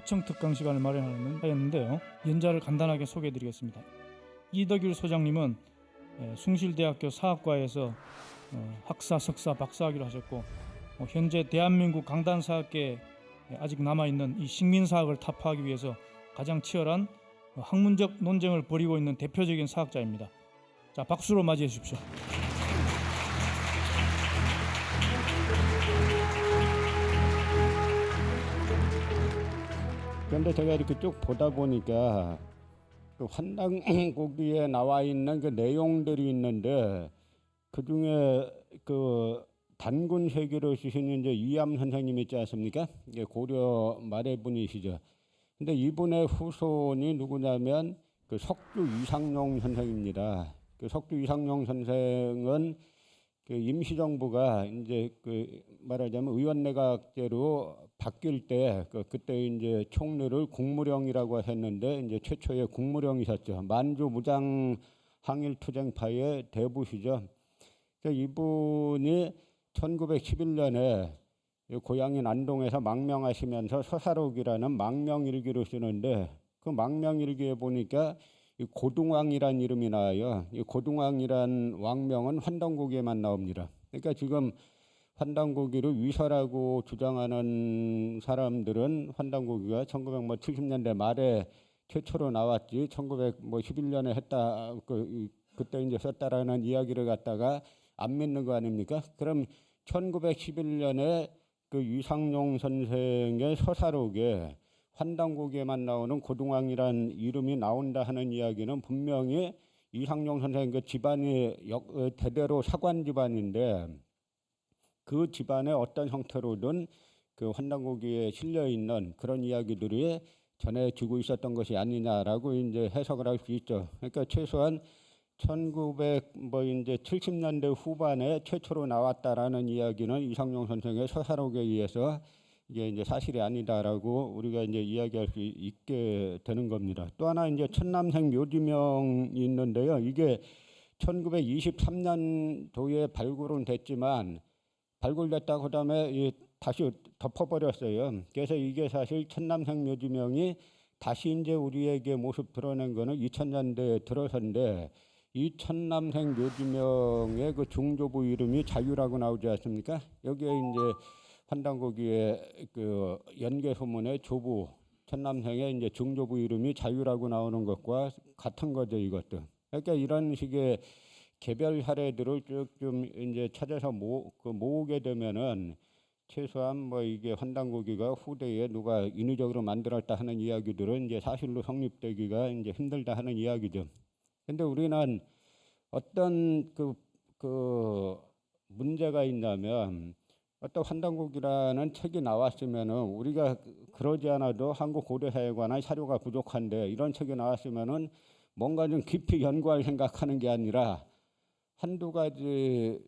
하청 특강 시간을 마련하였는데요. 연자를 간단하게 소개해드리겠습니다. 이덕일 소장님은 숭실대학교 사학과에서 학사, 석사, 박사학위를 하셨고 현재 대한민국 강단사학계에 아직 남아있는 이 식민사학을 타파하기 위해서 가장 치열한 학문적 논쟁을 벌이고 있는 대표적인 사학자입니다. 자, 박수로 맞이해 주십시오. 그런데 제가 이렇게 쭉 보다 보니까 그 환단고기에 나와 있는 그 내용들이 있는데 그 중에 그 단군 세계로 주신 이제 이암 선생님 있지 않습니까? 이게 고려 말의 분이시죠. 근데 이분의 후손이 누구냐면 그 석주 이상용 선생입니다. 그 석주 이상용 선생은 그 임시정부가 이제 그 말하자면 의원내각제로 바뀔 때 그때 이제 총리를 국무령이라고 했는데 이제 최초의 국무령이셨죠. 만주 무장 항일투쟁파의 대부시죠. 이분이 1911년에 고향인 안동에서 망명하시면서 서사록이라는 망명일기를 쓰는데 그 망명일기에 보니까 이 고등왕이란 이름이 나와요. 이 고등왕이란 왕명은 환단고기에만 나옵니다. 그러니까 지금 환단고기를 위서라고 주장하는 사람들은 환단고기가 1970년대 말에 최초로 나왔지 1911년에 했다 그때 이제 썼다라는 이야기를 갖다가 안 믿는 거 아닙니까? 그럼 1911년에 그 이상용 선생의 서사록에 환단고기에만 나오는 고등왕이란 이름이 나온다 하는 이야기는 분명히 이상용 선생 그 집안이 대대로 사관 집안인데 그 집안의 어떤 형태로든 그 환단고기에 실려 있는 그런 이야기들이 전해지고 있었던 것이 아니냐라고 이제 해석을 할 수 있죠. 그러니까 최소한 1970년대 후반에 최초로 나왔다라는 이야기는 이상용 선생의 서사록에 의해서 이게 이제 사실이 아니다라고 우리가 이제 이야기할 수 있게 되는 겁니다. 또 하나 이제 천남생 묘지명이 있는데요. 이게 1923년도에 발굴은 됐지만 발굴됐다고 그다음에 다시 덮어버렸어요. 그래서 이게 사실 천남생 묘지명이 다시 이제 우리에게 모습 드러낸 거는 2000년대에 들어서인데 이 천남생 묘지명의 그 중조부 이름이 자유라고 나오지 않습니까? 여기에 이제 환단고기의 그 연개 소문의 조부 천남생의 이제 중조부 이름이 자유라고 나오는 것과 같은 거죠, 이것도. 그러니까 이런 식의 개별 사례들을 쭉 좀 이제 찾아서 모으게 되면은 최소한 뭐 이게 환단고기가 후대에 누가 인위적으로 만들었다 하는 이야기들은 이제 사실로 성립되기가 이제 힘들다 하는 이야기죠. 근데 우리는 어떤 그 문제가 있냐면 어떤 환단고기라는 책이 나왔으면은 우리가 그러지 않아도 한국 고려사에 관한 사료가 부족한데 이런 책이 나왔으면은 뭔가 좀 깊이 연구할 생각하는 게 아니라 한두 가지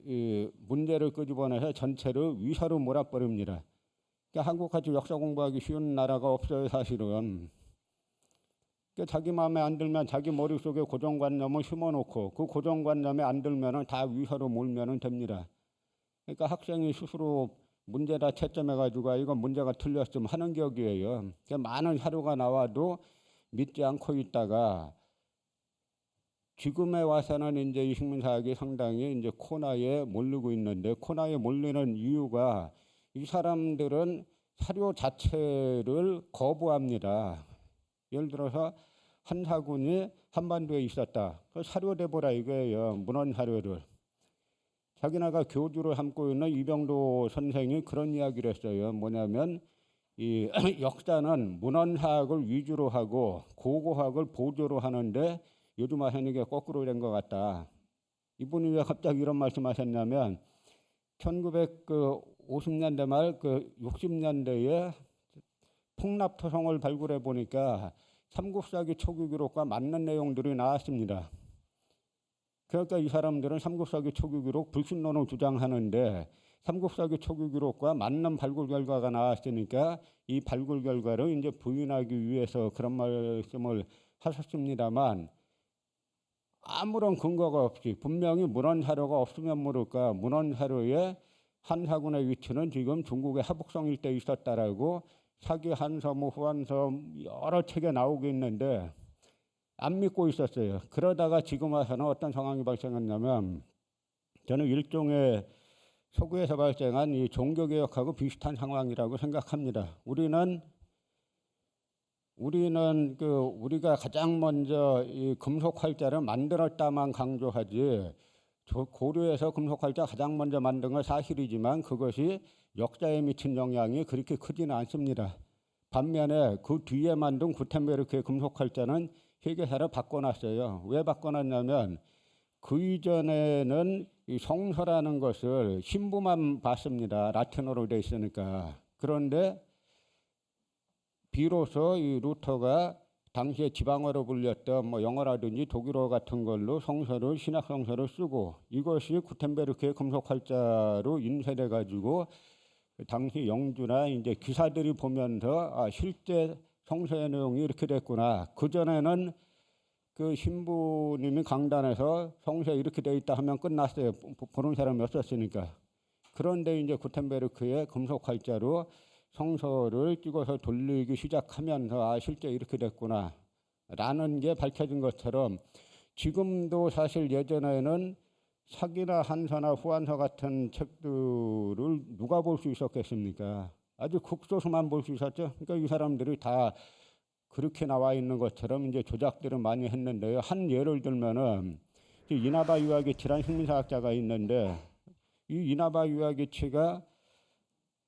문제를 끄집어내서 전체를 위사로 몰아버립니다. 그러니까 한국같이 역사 공부하기 쉬운 나라가 없어요, 사실은. 그러니까 자기 마음에 안 들면 자기 머릿속에 고정관념을 심어놓고 그 고정관념에 안 들면은 다 위사로 몰면은 됩니다. 그러니까 학생이 스스로 문제다 채점해가지고 이건 문제가 틀렸으면 하는 격이에요. 그러니까 많은 사료가 나와도 믿지 않고 있다가 지금에 와서는 이제 이 식민사학이 상당히 이제 코너에 몰리고 있는데 코너에 몰리는 이유가 이 사람들은 사료 자체를 거부합니다. 예를 들어서 한 사군이 한반도에 있었다. 그 사료 대보라 이거예요. 문헌 사료를. 자기네가 교주를 삼고 있는 이병도 선생이 그런 이야기를 했어요. 뭐냐면 이 역사는 문헌사학을 위주로 하고 고고학을 보조로 하는데 요즘 하는 게 거꾸로 된 것 같다. 이분이 왜 갑자기 이런 말씀하셨냐면 1950년대 말 60년대에 풍납토성을 발굴해 보니까 삼국사기 초기 기록과 맞는 내용들이 나왔습니다. 그러니까 이 사람들은 삼국사기 초기 기록 불신론을 주장하는데 삼국사기 초기 기록과 맞는 발굴 결과가 나왔으니까 이 발굴 결과를 이제 부인하기 위해서 그런 말씀을 하셨습니다만 아무런 근거가 없이 분명히 문헌 사료가 없으면 모를까 문헌 사료에 한 사군의 위치는 지금 중국의 하북성 일대에 있었다라고 사기 한서, 뭐 후한서 여러 책에 나오고 있는데 안 믿고 있었어요. 그러다가 지금 와서는 어떤 상황이 발생했냐면 저는 일종의 서구에서 발생한 이 종교개혁하고 비슷한 상황이라고 생각합니다. 우리가 가장 먼저 이 금속활자를 만들었다만 강조하지, 고려에서 금속활자 가장 먼저 만든 건 사실이지만 그것이 역사에 미친 영향이 그렇게 크지는 않습니다. 반면에 그 뒤에 만든 구텐베르크의 금속활자는 세계사를 바꿔놨어요. 왜 바꿔놨냐면 그 이전에는 이 성서라는 것을 신부만 봤습니다. 라틴어로 돼 있으니까. 그런데 비로소 이 루터가 당시에 지방어로 불렸던 뭐 영어라든지 독일어 같은 걸로 성서를 신약 성서를 쓰고 이것이 구텐베르크의 금속활자로 인쇄돼 가지고 당시 영주나 이제 기사들이 보면서 실제 성서의 내용이 이렇게 됐구나. 그 전에는 그 신부님이 강단에서 성서에 이렇게 돼 있다 하면 끝났어요. 보는 사람이 없었으니까. 그런데 이제 구텐베르크의 금속활자로 성서를 찍어서 돌리기 시작하면서 실제 이렇게 됐구나 라는 게 밝혀진 것처럼 지금도 사실 예전에는 사기나 한서나 후한서 같은 책들을 누가 볼 수 있었겠습니까? 아주 극소수만 볼 수 있었죠. 그러니까 이 사람들이 다 그렇게 나와 있는 것처럼 이제 조작들을 많이 했는데요. 한 예를 들면은 이나바 유아기치라는 식민사학자가 있는데 이 이나바 유아기치가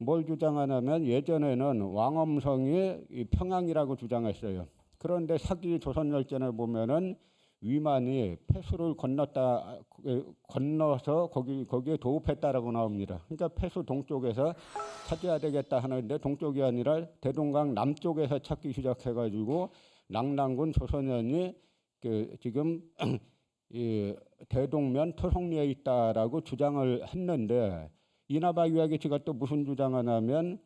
뭘 주장하냐면 예전에는 왕엄성이 평양이라고 주장했어요. 그런데 사기 조선열전에 보면은 위만이 폐수를 건너서 거기에 도읍했다라고 나옵니다. 그러니까 폐수 동쪽에서 찾아야 되겠다 하는데 동쪽이 아니라 대동강 남쪽에서 찾기 시작해가지고 낙랑군 조선현이 지금 이 대동면 토성리에 있다라고 주장을 했는데 이나바 유아기치가 또 무슨 주장하냐면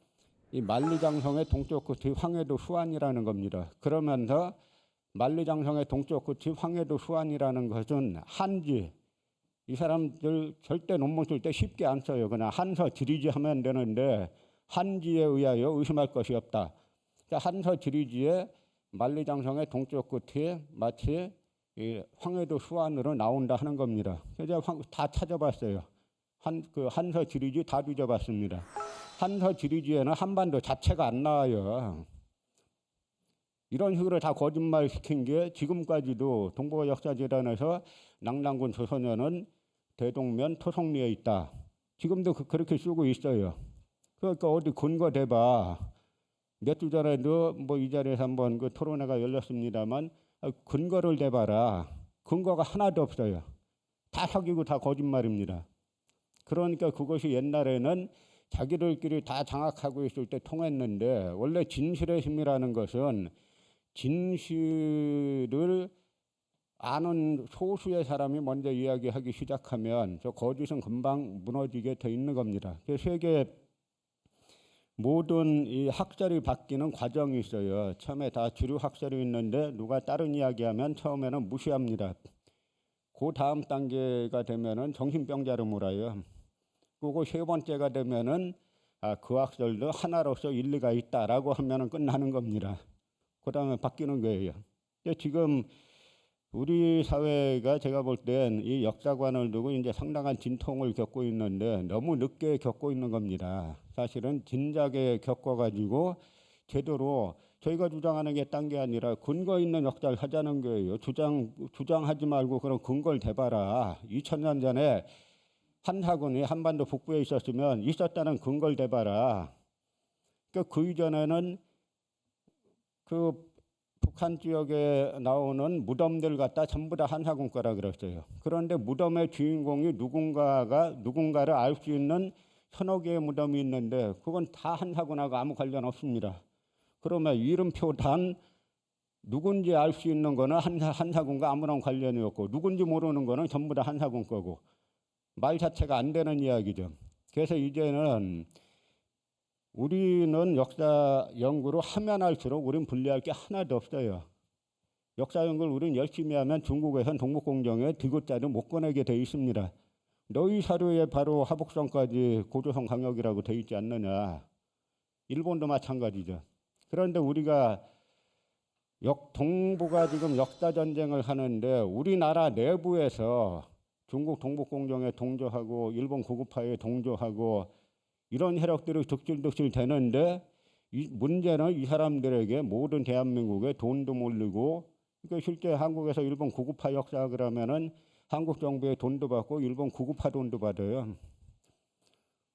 이 만리장성의 동쪽 끝이 황해도 수안이라는 겁니다. 그러면서 만리장성의 동쪽 끝이 황해도 수안이라는 것은 한지, 이 사람들 절대 논문 쓸 때 쉽게 안 써요. 그냥 한서 지리지 하면 되는데 한지에 의하여 의심할 것이 없다. 그러니까 한서 지리지에 만리장성의 동쪽 끝이 마치 이 황해도 수안으로 나온다 하는 겁니다. 그래서 다 찾아봤어요. 한서 지리지 다 뒤져봤습니다. 한서 지리지에는 한반도 자체가 안 나와요. 이런 식으로 다 거짓말 시킨 게 지금까지도 동북아 역사재단에서 낙랑군 조선현은 대동면 토성리에 있다. 지금도 그렇게 쓰고 있어요. 그러니까 어디 근거 대봐. 몇 주 전에도 뭐 이 자리에서 한번 그 토론회가 열렸습니다만 근거를 대봐라. 근거가 하나도 없어요. 다 사기고 다 거짓말입니다. 그러니까 그것이 옛날에는 자기들끼리 다 장악하고 있을 때 통했는데 원래 진실의 힘이라는 것은 진실을 아는 소수의 사람이 먼저 이야기하기 시작하면 저 거짓은 금방 무너지게 돼 있는 겁니다. 세계 모든 이 학설이 바뀌는 과정이 있어요. 처음에 다 주류 학설이 있는데 누가 다른 이야기하면 처음에는 무시합니다. 그 다음 단계가 되면은 정신병자로 몰아요. 그리고 세 번째가 되면은 그 학설도 하나로서 일리가 있다라고 하면은 끝나는 겁니다. 그 다음에 바뀌는 거예요. 지금 우리 사회가 제가 볼 땐 이 역사관을 두고 이제 상당한 진통을 겪고 있는데 너무 늦게 겪고 있는 겁니다. 사실은 진작에 겪어가지고 제대로 저희가 주장하는 게 딴 게 아니라 근거 있는 역사를 하자는 거예요. 주장하지 말고 그런 근거를 대봐라. 2000년 전에 한사군이 한반도 북부에 있었으면 있었다는 근거를 대봐라. 그러니까 그 이전에는 그 북한 지역에 나오는 무덤들 갖다 전부 다 한사군 거라 그랬어요. 그런데 무덤의 주인공이 누군가를 알 수 있는 서너 개의 무덤이 있는데 그건 다 한사군하고 아무 관련 없습니다. 그러면 이름표 단 누군지 알 수 있는 거는 한사군과 아무런 관련이 없고 누군지 모르는 거는 전부 다 한사군 거고 말 자체가 안 되는 이야기죠. 그래서 이제는 우리는 역사 연구를 하면 할수록 우리는 분리할 게 하나도 없어요. 역사 연구를 우리는 열심히 하면 중국에선 동북공정에 디귿자를 못 꺼내게 돼 있습니다. 너희 사료에 바로 하북성까지 고조선 강역이라고 돼 있지 않느냐. 일본도 마찬가지죠. 그런데 우리가 동부가 지금 역사 전쟁을 하는데 우리나라 내부에서 중국 동북공정에 동조하고 일본 구구파에 동조하고 이런 혈액들이 득실득실 되는데 이 문제는 이 사람들에게 모든 대한민국에 돈도 몰리고 그러니까 실제 한국에서 일본 구구파 역사 그러면은 한국 정부에 돈도 받고 일본 구구파 돈도 받아요.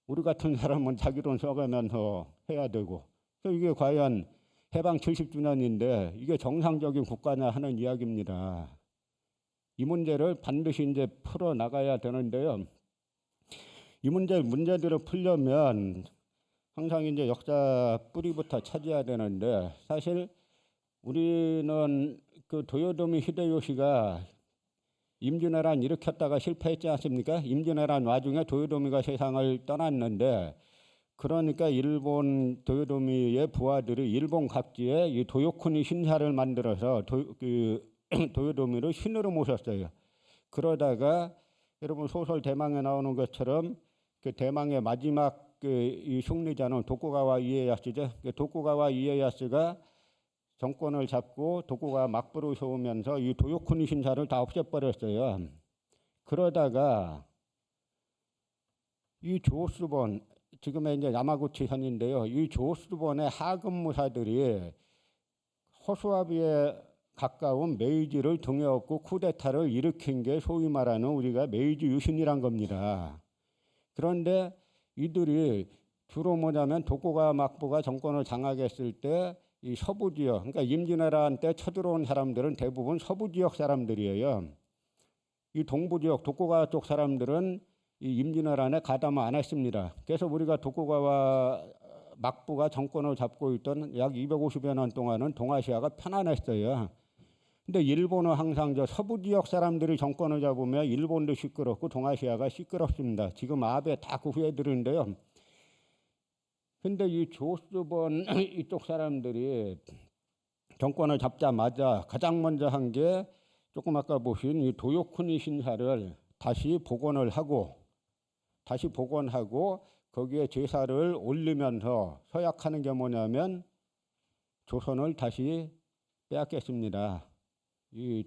우리 같은 사람은 자기 돈 써가면서 해야 되고 그래서 이게 과연 해방 70주년인데 이게 정상적인 국가냐 하는 이야기입니다. 이 문제를 반드시 이제 풀어 나가야 되는데요. 이 문제들을 풀려면 항상 이제 역사 뿌리부터 찾아야 되는데 사실 우리는 그 도요토미 히데요시가 임진왜란 일으켰다가 실패했지 않습니까? 임진왜란 와중에 도요토미가 세상을 떠났는데 그러니까 일본 도요토미의 부하들이 일본 각지에 이 도요쿠니 신사를 만들어서 도요토미를 신으로 모셨어요. 그러다가 여러분 소설 대망에 나오는 것처럼 그 대망의 마지막 이 승리자는 도쿠가와 이에야스죠. 도쿠가와 이에야스가 정권을 잡고 도쿠가와 막부를 세우면서 이 도요쿠니 신사를 다 없애버렸어요. 그러다가 이 조수본 지금의 이제 야마구치 현인데요. 이 조수본의 하급무사들이 허수아비에 가까운 메이지를 등에 업고 쿠데타를 일으킨 게 소위 말하는 우리가 메이지 유신이란 겁니다. 그런데 이들이 주로 뭐냐면 도쿠가와 막부가 정권을 장악했을 때 이 서부 지역, 그러니까 임진왜란 때 쳐들어온 사람들은 대부분 서부 지역 사람들이에요. 이 동부 지역 도쿠가와 쪽 사람들은 이 임진왜란에 가담을 안 했습니다. 그래서 우리가 도쿠가와 막부가 정권을 잡고 있던 약 250여 년 동안은 동아시아가 편안했어요. 근데 일본은 항상 저 서부 지역 사람들이 정권을 잡으면 일본도 시끄럽고 동아시아가 시끄럽습니다. 지금 아베 다 그 후에 들은데요. 근데 이 조수본 이쪽 사람들이 정권을 잡자마자 가장 먼저 한 게 조금 아까 보신 이 도요쿠니 신사를 다시 복원하고 거기에 제사를 올리면서 서약하는 게 뭐냐면 조선을 다시 빼앗겠습니다. 이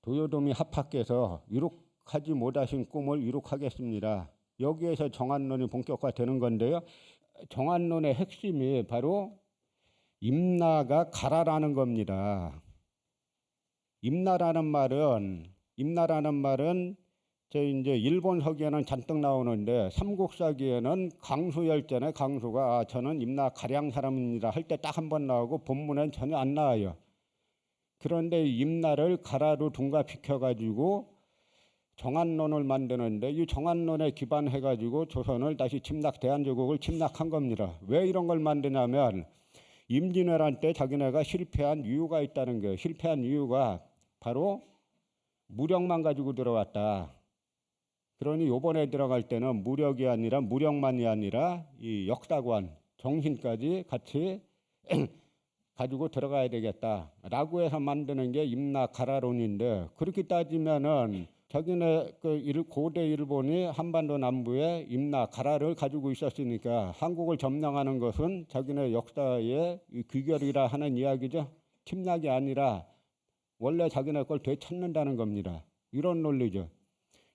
도요토미 합학께서 이룩하지 못하신 꿈을 이룩하겠습니다. 여기에서 정안론이 본격화되는 건데요. 정안론의 핵심이 바로 임나가 가라라는 겁니다. 임나라는 말은 저 이제 일본 서기에는 잔뜩 나오는데 삼국사기에는 강수열전의 강수가 저는 임나 가량 사람입니다 할 때 딱 한 번 나오고 본문엔 전혀 안 나와요. 그런데 임나를 가라로 둔갑시켜 가지고 정안론을 만드는데 이 정안론에 기반해 가지고 조선을 다시 대한제국을 침략한 겁니다. 왜 이런 걸 만드냐면 임진왜란 때 자기네가 실패한 이유가 있다는 거예요. 실패한 이유가 바로 무력만 가지고 들어왔다. 그러니 이번에 들어갈 때는 무력만이 아니라 이 역사관, 정신까지 같이 가지고 들어가야 되겠다라고 해서 만드는 게 임나 가라론인데 그렇게 따지면은 자기네 고대 일본이 한반도 남부에 임나 가라를 가지고 있었으니까 한국을 점령하는 것은 자기네 역사의 귀결이라 하는 이야기죠. 침략이 아니라 원래 자기네 걸 되찾는다는 겁니다. 이런 논리죠.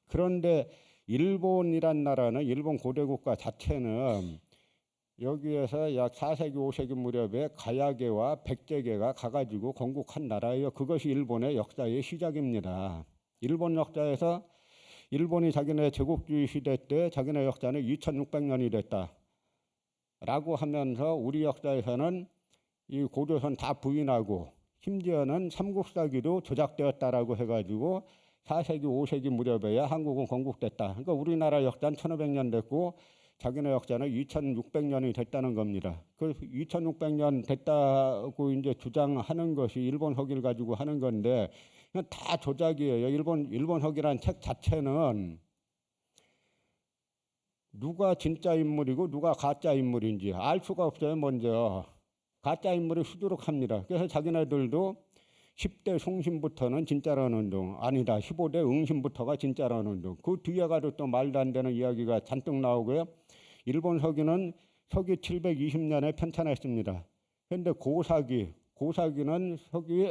그런데 일본이란 나라는 일본 고대 국가 자체는 여기에서 약 4세기 5세기 무렵에 가야계와 백제계가 가가지고 건국한 나라예요. 그것이 일본의 역사의 시작입니다. 일본 역사에서 일본이 자기네 제국주의 시대 때 자기네 역사는 2600년이 됐다라고 하면서 우리 역사에서는 이 고조선 다 부인하고 심지어는 삼국사기도 조작되었다라고 해가지고 4세기 5세기 무렵에야 한국은 건국됐다. 그러니까 우리나라 역사는 1500년 됐고 자기네 역사는 2600년이 됐다는 겁니다. 그 2600년 됐다고 이제 주장하는 것이 일본 서기를 가지고 하는 건데 다 조작이에요. 일본 서기란 책 자체는 누가 진짜 인물이고 누가 가짜 인물인지 알 수가 없어요. 먼저 가짜 인물이 수두룩합니다. 그래서 자기네들도 10대 송신부터는 진짜라는 둥 아니다. 15대 응신부터가 진짜라는 둥 그 뒤에 가도 또 말도 안 되는 이야기가 잔뜩 나오고요. 일본 서기는 서기 720년에 편찬했습니다. 그런데 고사기는 서기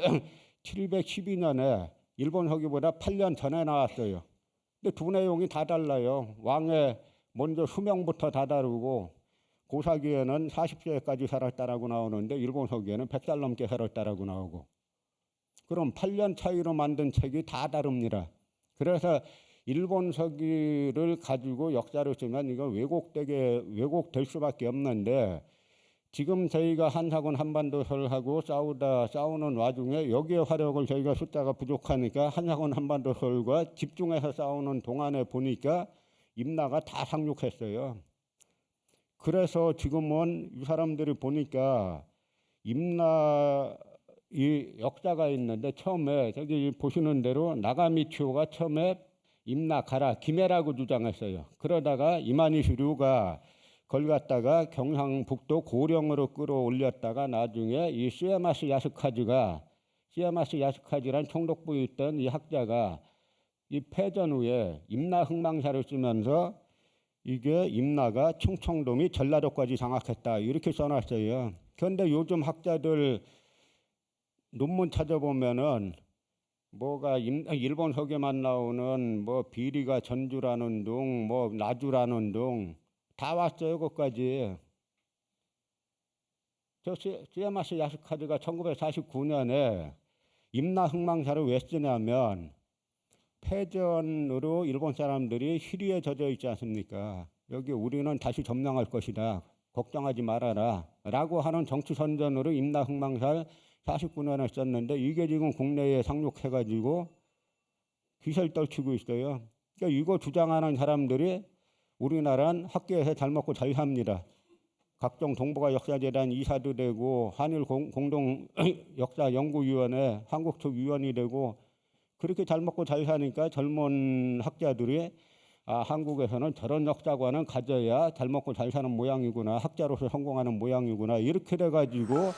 712년에 일본 서기보다 8년 전에 나왔어요. 근데 두 내용이 다 달라요. 왕의 먼저 수명부터 다 다르고 고사기에는 40세까지 살았다라고 나오는데 일본 서기에는 100살 넘게 살았다라고 나오고. 그럼 8년 차이로 만든 책이 다 다릅니다. 그래서 일본 서기를 가지고 역사를 쓰면 이건 왜곡될 수밖에 없는데 지금 저희가 한사군 한반도설하고 싸우는 와중에 여기에 화력을 저희가 숫자가 부족하니까 한사군 한반도설과 집중해서 싸우는 동안에 보니까 임나가 다 상륙했어요. 그래서 지금은 이 사람들이 보니까 임나 이 역사가 있는데 처음에 저기 보시는 대로 나가미치오가 처음에 임나 가라 김해라고 주장했어요. 그러다가 이마니시류가 걸 갖다가 경상북도 고령으로 끌어올렸다가 나중에 이 시야마시 야스카지란 총독부에 있던 이 학자가 이 패전 후에 임나 흥망사를 쓰면서 이게 임나가 충청도미 전라도까지 장악했다 이렇게 써놨어요. 그런데 요즘 학자들 논문 찾아보면은 뭐가 일본 서기만 나오는 뭐 비리가 전주라는 둥, 뭐 나주라는 둥 다 왔어요. 거기까지. 저 시야마시 야스카즈가 1949년에 임나 흥망사를 왜 쓰냐면 패전으로 일본 사람들이 희리에 젖어 있지 않습니까? 여기 우리는 다시 점령할 것이다. 걱정하지 말아라. 라고 하는 정치 선전으로 임나 흥망사를 49년에 썼는데 이게 지금 국내에 상륙해가지고 귀설 떨치고 있어요. 그러니까 이거 주장하는 사람들이 우리나라는 학교에서 잘 먹고 잘 삽니다. 각종 동북아 역사재단 이사도 되고 한일 공동 역사 연구위원회 한국 측 위원이 되고 그렇게 잘 먹고 잘 사니까 젊은 학자들이 한국에서는 저런 역사관은 가져야 잘 먹고 잘 사는 모양이구나. 학자로서 성공하는 모양이구나. 이렇게 돼가지고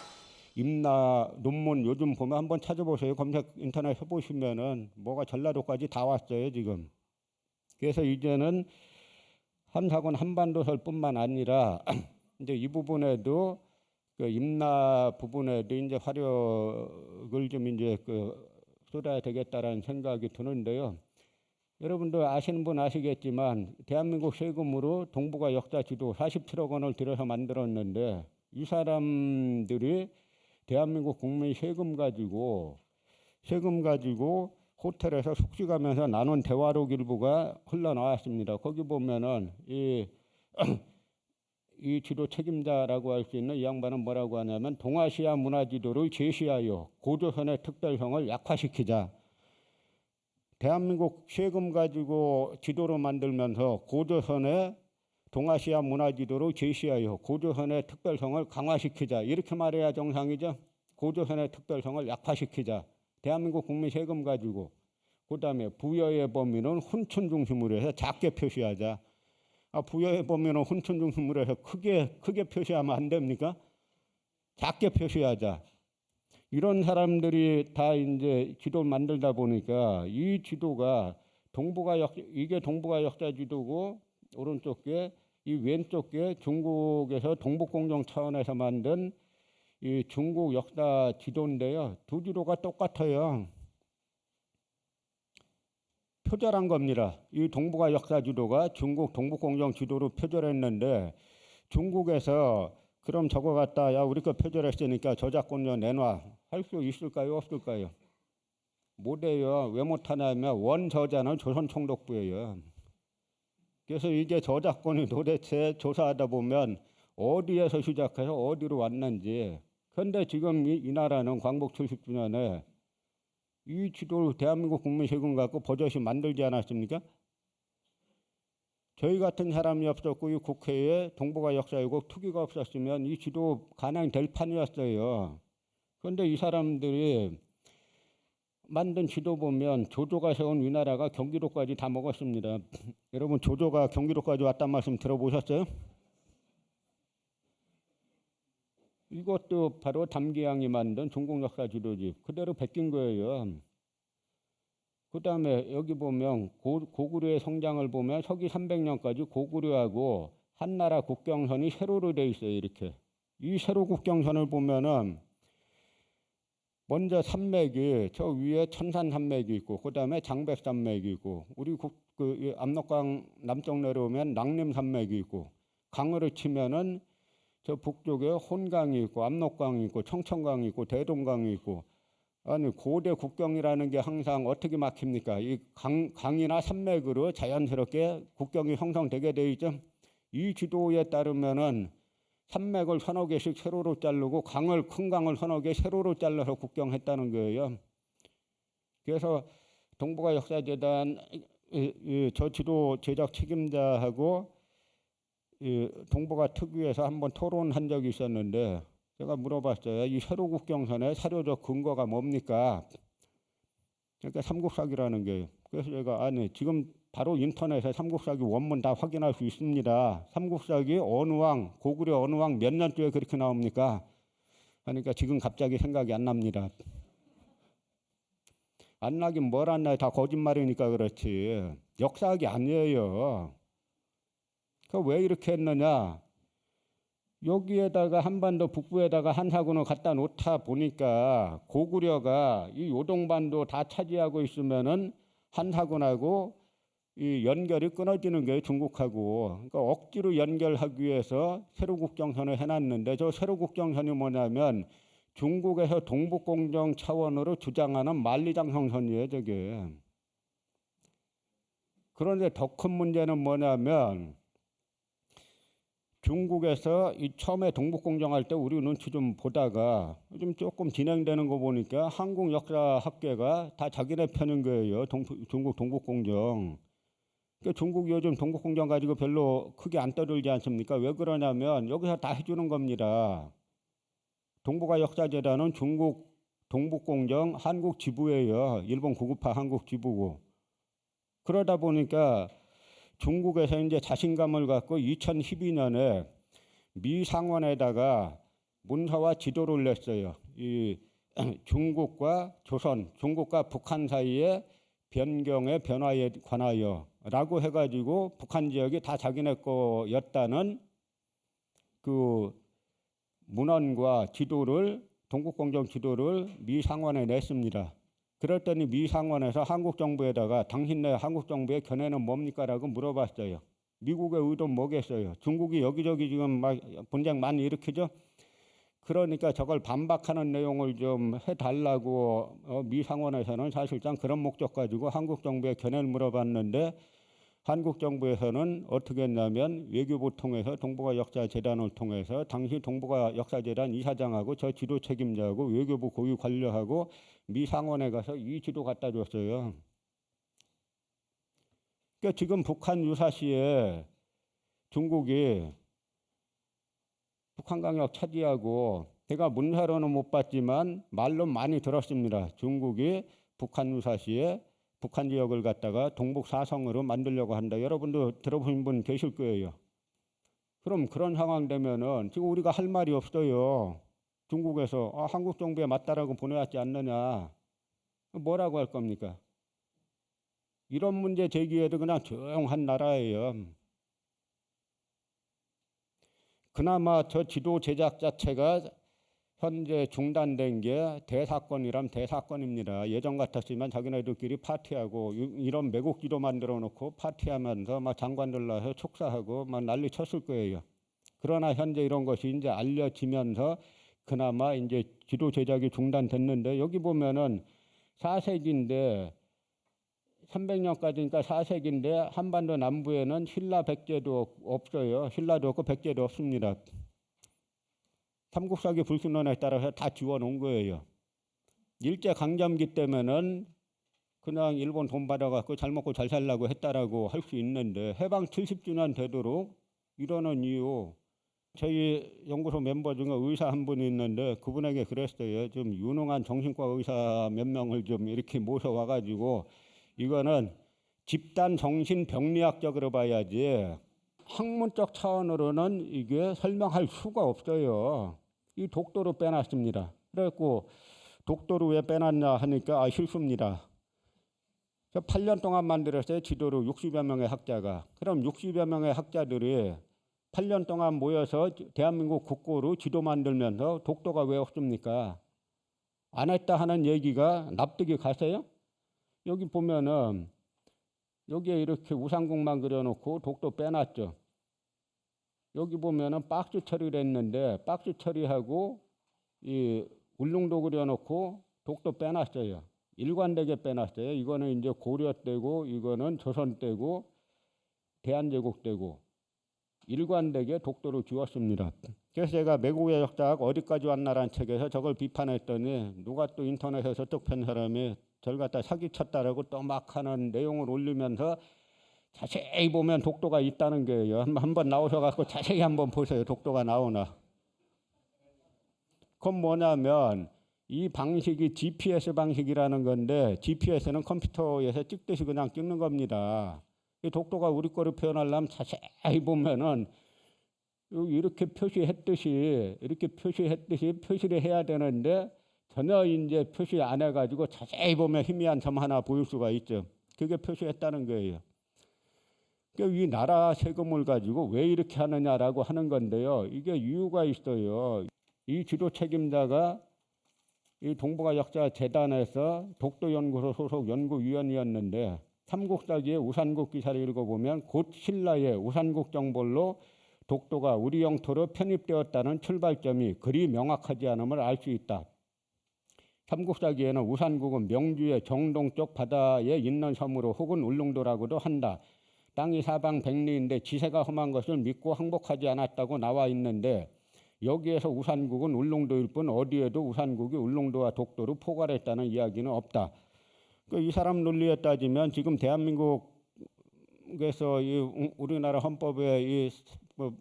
임나 논문 요즘 보면 한번 찾아보세요. 검색 인터넷 해보시면은 뭐가 전라도까지 다 왔어요 지금. 그래서 이제는 한사군 한반도설뿐만 아니라 이제 이 부분에도 그 임나 부분에도 이제 화력을 좀 이제 쏟아야 되겠다라는 생각이 드는데요. 여러분도 아시는 분 아시겠지만 대한민국 세금으로 동북아 역사 지도 47억 원을 들여서 만들었는데 이 사람들이 대한민국 국민 세금 가지고 호텔에서 숙식하면서 나눈 대화록 일부가 흘러나왔습니다. 거기 보면은 이 지도 책임자라고 할 수 있는 이 양반은 뭐라고 하냐면 동아시아 문화 지도를 제시하여 고조선의 특별성을 약화시키자. 대한민국 세금 가지고 지도를 만들면서 고조선의 동아시아 문화 지도를 제시하여 고조선의 특별성을 강화시키자. 이렇게 말해야 정상이죠. 고조선의 특별성을 약화시키자. 대한민국 국민 세금 가지고. 그다음에 부여의 범위는 훈춘 중심으로 해서 작게 표시하자. 부여의 범위는 훈춘 중심으로 해서 크게 표시하면 안 됩니까? 작게 표시하자. 이런 사람들이 다 이제 지도를 만들다 보니까 이 지도가 이게 동북아 역사 지도고 오른쪽 게 이 왼쪽 게 중국에서 동북공정 차원에서 만든 이 중국 역사 지도인데요. 두 지도가 똑같아요. 표절한 겁니다. 이 동북아 역사 지도가 중국 동북공정 지도로 표절했는데 중국에서 그럼 저거 갖다 야 우리 거 표절했으니까 저작권료 내놔 할 수 있을까요? 없을까요? 못해요. 왜 못하냐면 원저자는 조선총독부예요. 그래서 이게 저작권이 도대체 조사하다 보면 어디에서 시작해서 어디로 왔는지. 그런데 지금 이 나라는 광복 70주년에 이 지도를 대한민국 국민 세금 갖고 버젓이 만들지 않았습니까? 저희 같은 사람이 없었고 이 국회에 동북아 역사회국 투기가 없었으면 이 지도 가능될 판이었어요. 그런데 이 사람들이 만든 지도 보면 조조가 세운 위나라가 경기도까지 다 먹었습니다. 여러분 조조가 경기도까지 왔단 말씀 들어보셨어요? 이것도 바로 담기양이 만든 중국 역사 지도지. 그대로 베낀 거예요. 그 다음에 여기 보면 고구려의 성장을 보면 서기 300년까지 고구려하고 한나라 국경선이 세로로 돼 있어요. 이렇게. 이 세로 국경선을 보면은 먼저 산맥이 저 위에 천산 산맥이 있고 그다음에 장백 산맥이 있고 우리 이 압록강 남쪽 내려오면 낭림 산맥이 있고 강으로 치면은 저 북쪽에 혼강이 있고 압록강이 있고 청천강이 있고 대동강이 있고 아니 고대 국경이라는 게 항상 어떻게 막힙니까? 이 강이나 산맥으로 자연스럽게 국경이 형성되게 돼 있죠. 이 지도에 따르면은 산맥을 서너 개씩 세로로 자르고 큰 강을 서너 개 세로로 잘라서 국경했다는 거예요. 그래서 동북아 역사재단 저 지도 제작 책임자하고 동북아 특위에서 한번 토론한 적이 있었는데 제가 물어봤어요. 이 세로 국경선의 사료적 근거가 뭡니까? 그러니까 삼국사기라는 게. 그래서 제가 아니 지금 바로 인터넷에 삼국사기 원문 다 확인할 수 있습니다. 삼국사기 어느 왕, 고구려 어느 왕 몇 년도에 그렇게 나옵니까? 그러니까 지금 갑자기 생각이 안 납니다. 안 나긴 뭘 안 나요. 다 거짓말이니까 그렇지. 역사학이 아니에요. 그 왜 이렇게 했느냐? 여기에다가 한반도 북부에다가 한사군을 갖다 놓다 보니까 고구려가 이 요동반도 다 차지하고 있으면은 한사군하고 이 연결이 끊어지는 거예요, 중국하고. 그러니까 억지로 연결하기 위해서 세로국경선을 해놨는데 저 세로국경선이 뭐냐면 중국에서 동북공정 차원으로 주장하는 만리장성선이에요, 저게. 그런데 더 큰 문제는 뭐냐면 중국에서 이 처음에 동북공정할 때 우리 눈치 좀 보다가 요즘 조금 진행되는 거 보니까 한국 역사학계가 다 자기네 편인 거예요. 중국 동북공정. 그러니까 중국이 요즘 동북공정 가지고 별로 크게 안 떠들지 않습니까? 왜 그러냐면 여기서 다 해주는 겁니다. 동북아 역사재단은 중국 동북공정 한국 지부예요. 일본 구급파 한국 지부고. 그러다 보니까 중국에서 이제 자신감을 갖고 2012년에 미 상원에다가 문서와 지도를 냈어요. 이 중국과 조선, 중국과 북한 사이의 변경의 변화에 관하여라고 해가지고 북한 지역이 다 자기네 거였다는 그 문헌과 지도를 동북공정 지도를 미 상원에 냈습니다. 그랬더니 미 상원에서 한국 정부에다가 당신네 한국 정부의 견해는 뭡니까라고 물어봤어요. 미국의 의도는 뭐겠어요? 중국이 여기저기 지금 막 분쟁 많이 일으키죠. 그러니까 저걸 반박하는 내용을 좀 해달라고 미 상원에서는 사실상 그런 목적 가지고 한국 정부의 견해를 물어봤는데 한국 정부에서는 어떻게 했냐면 외교부 통해서 동북아 역사재단을 통해서 당시 동북아 역사재단 이사장하고 저 지도 책임자하고 외교부 고위 관료하고 미 상원에 가서 이 지도 갖다 줬어요. 그러니까 지금 북한 유사시에 중국이 북한 강역 차지하고 제가 문서로는 못 봤지만 말로 많이 들었습니다. 중국이 북한 유사시에 북한 지역을 갖다가 동북 사성으로 만들려고 한다. 여러분도 들어보신 분 계실 거예요. 그럼 그런 상황 되면은 지금 우리가 할 말이 없어요. 중국에서 한국 정부에 맞다라고 보내왔지 않느냐. 뭐라고 할 겁니까? 이런 문제 제기에도 그냥 조용한 나라예요. 그나마 저 지도 제작 자체가 현재 중단된 게 대사건이란 대사건입니다. 예전 같았으면 자기네들끼리 파티하고 이런 매국 지도 만들어 놓고 파티하면서 막 장관들 나서 촉사하고 막 난리 쳤을 거예요. 그러나 현재 이런 것이 이제 알려지면서 그나마 이제 지도 제작이 중단됐는데 여기 보면은 4세기인데 300년까지니까 4세기인데 한반도 남부에는 신라 백제도 없어요. 신라도 없고 백제도 없습니다. 삼국사기 불순론에 따라서 다 지워놓은 거예요. 일제강점기 때문에는 그냥 일본 돈 받아갖고 잘 먹고 잘 살라고 했다라고 할 수 있는데 해방 70주년 되도록 이러는 이유 저희 연구소 멤버 중에 의사 한 분이 있는데 그분에게 그랬어요. 좀 유능한 정신과 의사 몇 명을 좀 이렇게 모셔와가지고 이거는 집단 정신병리학적으로 봐야지 학문적 차원으로는 이게 설명할 수가 없어요. 이 독도로 빼놨습니다. 그래갖고 독도로 왜 빼놨냐 하니까 실수입니다. 8년 동안 만들었어요. 지도를 60여 명의 학자가. 그럼 60여 명의 학자들이 8년 동안 모여서 대한민국 국고로 지도 만들면서 독도가 왜 없습니까? 안 했다 하는 얘기가 납득이 가세요? 여기 보면은 여기에 이렇게 우산국만 그려놓고 독도 빼놨죠. 여기 보면은 박스 처리를 했는데 박스 처리하고 이 울릉도 그려놓고 독도 빼놨어요. 일관되게 빼놨어요. 이거는 이제 고려 때고 이거는 조선 때고 대한제국 때고 일관되게 독도를 주었습니다. 그래서 제가 매국의 역사학 어디까지 왔나라는 책에서 저걸 비판했더니 누가 또 인터넷에서 똑편 사람이 저를 갖다 사기쳤다라고 또 막 하는 내용을 올리면서 자세히 보면 독도가 있다는 거예요. 한번 나오셔갖고 자세히 한번 보세요. 독도가 나오나. 그건 뭐냐면 이 방식이 GPS 방식이라는 건데 GPS는 컴퓨터에서 찍듯이 그냥 찍는 겁니다. 이 독도가 우리 거로 표현하려면 자세히 보면은 이렇게 표시했듯이 표시를 해야 되는데 전혀 이제 표시 안 해가지고 자세히 보면 희미한 점 하나 보일 수가 있죠. 그게 표시했다는 거예요. 그러니까 이 나라 세금을 가지고 왜 이렇게 하느냐라고 하는 건데요. 이게 이유가 있어요. 이 지도 책임자가 이 동북아역사재단에서 독도연구소 소속 연구위원이었는데 삼국사기의 우산국 기사를 읽어보면 곧 신라의 우산국 정벌로 독도가 우리 영토로 편입되었다는 출발점이 그리 명확하지 않음을 알 수 있다. 삼국사기에는 우산국은 명주의 정동쪽 바다에 있는 섬으로 혹은 울릉도라고도 한다. 땅이 사방 백리인데 지세가 험한 것을 믿고 항복하지 않았다고 나와 있는데 여기에서 우산국은 울릉도일 뿐 어디에도 우산국이 울릉도와 독도로 포괄했다는 이야기는 없다. 이 사람 논리에 따지면 지금 대한민국에서 우리나라 헌법에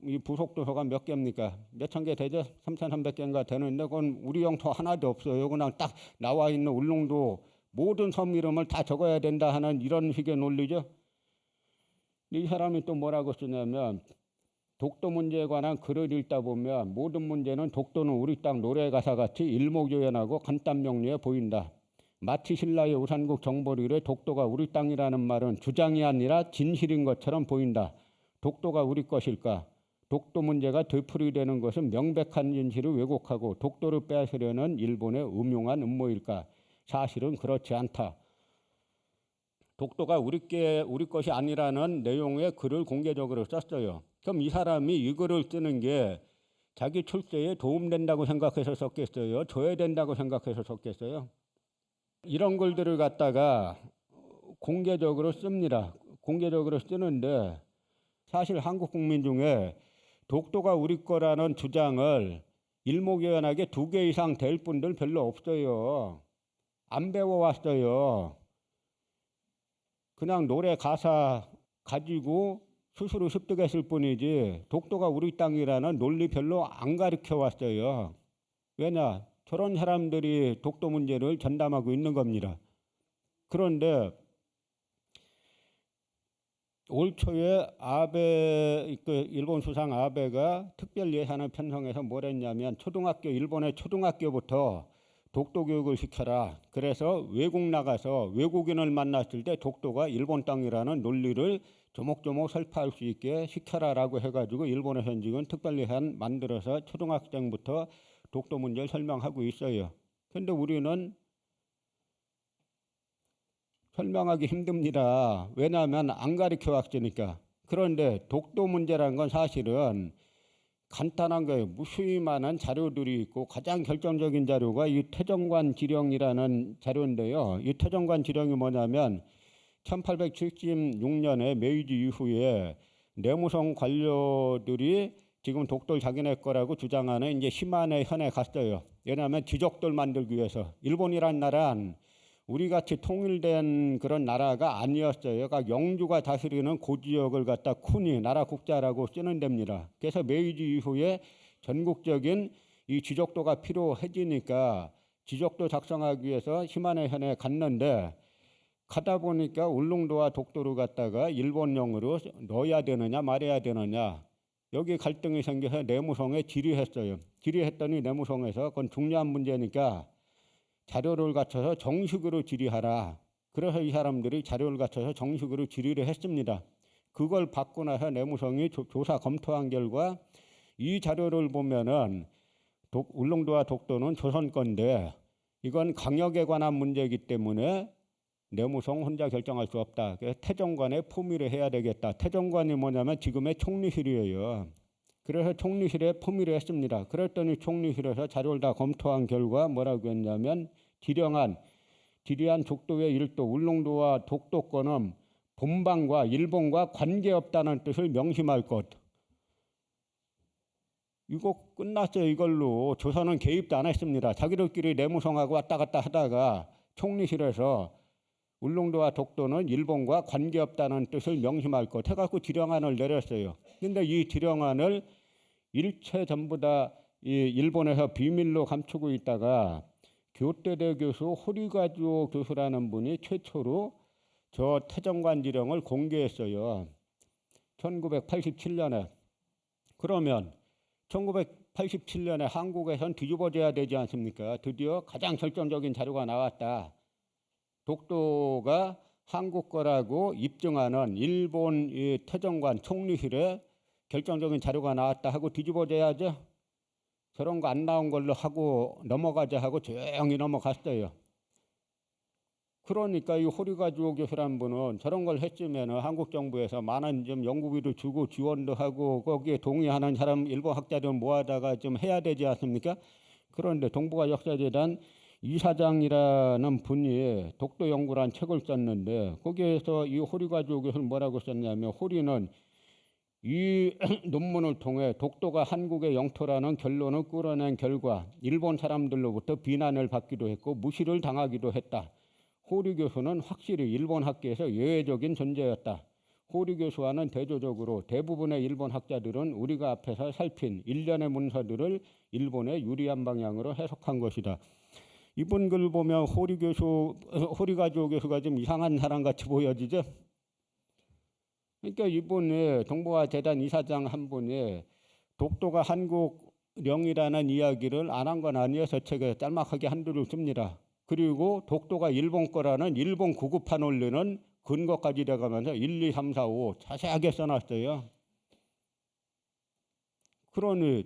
이 부속도서가 몇 개입니까? 몇천 개 되죠? 3,300개인가 되는데 그건 우리 영토 하나도 없어요. 그냥 딱 나와 있는 울릉도 모든 섬 이름을 다 적어야 된다 하는 이런 식의 논리죠. 이 사람이 또 뭐라고 쓰냐면 독도 문제에 관한 글을 읽다 보면 모든 문제는 독도는 우리 땅 노래 가사같이 일목요연하고 간단 명료해 보인다. 마치 신라의 우산국 정벌 이래 독도가 우리 땅이라는 말은 주장이 아니라 진실인 것처럼 보인다. 독도가 우리 것일까? 독도 문제가 되풀이되는 것은 명백한 진실을 왜곡하고 독도를 빼앗으려는 일본의 음흉한 음모일까? 사실은 그렇지 않다. 독도가 우리 것이 아니라는 내용의 글을 공개적으로 썼어요. 그럼 이 사람이 이 글을 쓰는 게 자기 출세에 도움된다고 생각해서 썼겠어요? 줘야 된다고 생각해서 썼겠어요? 이런 글들을 갖다가 공개적으로 씁니다. 공개적으로 쓰는데 사실 한국 국민 중에 독도가 우리 거라는 주장을 일목요연하게 2개 이상 될 분들 별로 없어요. 안 배워왔어요. 그냥 노래 가사 가지고 스스로 습득했을 뿐이지 독도가 우리 땅이라는 논리 별로 안 가르쳐 왔어요. 왜냐? 저런 사람들이 독도 문제를 전담하고 있는 겁니다. 그런데 올 초에 일본 수상 아베가 특별 예산을 편성해서 뭘 했냐면 일본의 초등학교부터 독도 교육을 시켜라. 그래서 외국 나가서 외국인을 만났을 때 독도가 일본 땅이라는 논리를 조목조목 설파할 수 있게 시켜라라고 해가지고 일본의 현직은 특별 예산 만들어서 초등학생부터 독도 문제를 설명하고 있어요. 그런데 우리는 설명하기 힘듭니다. 왜냐하면 안 가르쳐 왔으니까. 그런데 독도 문제라는 건 사실은 간단한 거예요. 무수히 많은 자료들이 있고 가장 결정적인 자료가 이 태정관 지령이라는 자료인데요. 이 태정관 지령이 뭐냐면 1876년에 메이지 이후에 내무성 관료들이 지금 독도를 자기네 거라고 주장하는 이제 시마네 현에 갔어요. 왜냐하면 지적도를 만들기 위해서. 일본이란 나라는 우리같이 통일된 그런 나라가 아니었어요. 그러니까 영주가 다스리는 고지역을 갖다 쿠니 나라 국자라고 쓰는 데입니다. 그래서 메이지 이후에 전국적인 이 지적도가 필요해지니까 지적도 작성하기 위해서 시마네 현에 갔는데 가다 보니까 울릉도와 독도를 갖다가 일본령으로 넣어야 되느냐 말아야 되느냐 여기 갈등이 생겨서 내무성에 질의했어요. 질의했더니 내무성에서 그건 중요한 문제니까 자료를 갖춰서 정식으로 질의하라. 그래서 이 사람들이 자료를 갖춰서 정식으로 질의를 했습니다. 그걸 받고 나서 내무성이 조사 검토한 결과 이 자료를 보면은 울릉도와 독도는 조선 건데 이건 강역에 관한 문제이기 때문에 내무성 혼자 결정할 수 없다. 그래서 태정관에 포미를 해야 되겠다. 태정관이 뭐냐면 지금의 총리실이에요. 그래서 총리실에 포미를 했습니다. 그랬더니 총리실에서 자료를 다 검토한 결과 뭐라고 했냐면 지리한 족도의 일도 울릉도와 독도권은 본방과 일본과 관계없다는 뜻을 명심할 것. 이거 끝났어요. 이걸로 조선은 개입도 안 했습니다. 자기들끼리 내무성하고 왔다 갔다 하다가 총리실에서 울릉도와 독도는 일본과 관계없다는 뜻을 명심할 것 해갖고 지령안을 내렸어요. 근데 이 지령안을 일체 전부 다 일본에서 비밀로 감추고 있다가 교대대 교수 호리가주오 교수라는 분이 최초로 저 태정관 지령을 공개했어요. 1987년에. 그러면 1987년에 한국에선 뒤집어져야 되지 않습니까? 드디어 가장 결정적인 자료가 나왔다. 독도가 한국 거라고 입증하는 일본 태정관 총리실에 결정적인 자료가 나왔다 하고 뒤집어져야죠. 저런 거 안 나온 걸로 하고 넘어가자 하고 조용히 넘어갔어요. 그러니까 이 호리가주오 교수란 분은 저런 걸 했으면 한국 정부에서 많은 좀 연구비도 주고 지원도 하고 거기에 동의하는 사람 일본 학자들 모아다가 좀 해야 되지 않습니까? 그런데 동북아 역사재단 이사장이라는 분이 독도 연구란 책을 썼는데 거기에서 이 호리가주오 교수는 뭐라고 썼냐면 호리는 이 논문을 통해 독도가 한국의 영토라는 결론을 끌어낸 결과 일본 사람들로부터 비난을 받기도 했고 무시를 당하기도 했다. 호리 교수는 확실히 일본 학계에서 예외적인 존재였다. 호리 교수와는 대조적으로 대부분의 일본 학자들은 우리가 앞에서 살핀 일련의 문서들을 일본에 유리한 방향으로 해석한 것이다. 이분 글 보면 호리가주오 교수가 좀 이상한 사람같이 보여지죠. 그러니까 이분이 동북아 재단 이사장 한 분이 독도가 한국령이라는 이야기를 안 한 건 아니에요. 저 책에 짤막하게 한줄을 씁니다. 그리고 독도가 일본 거라는 일본 구급판 올리는 근거까지 돼가면서 1, 2, 3, 4, 5 자세하게 써놨어요. 그러니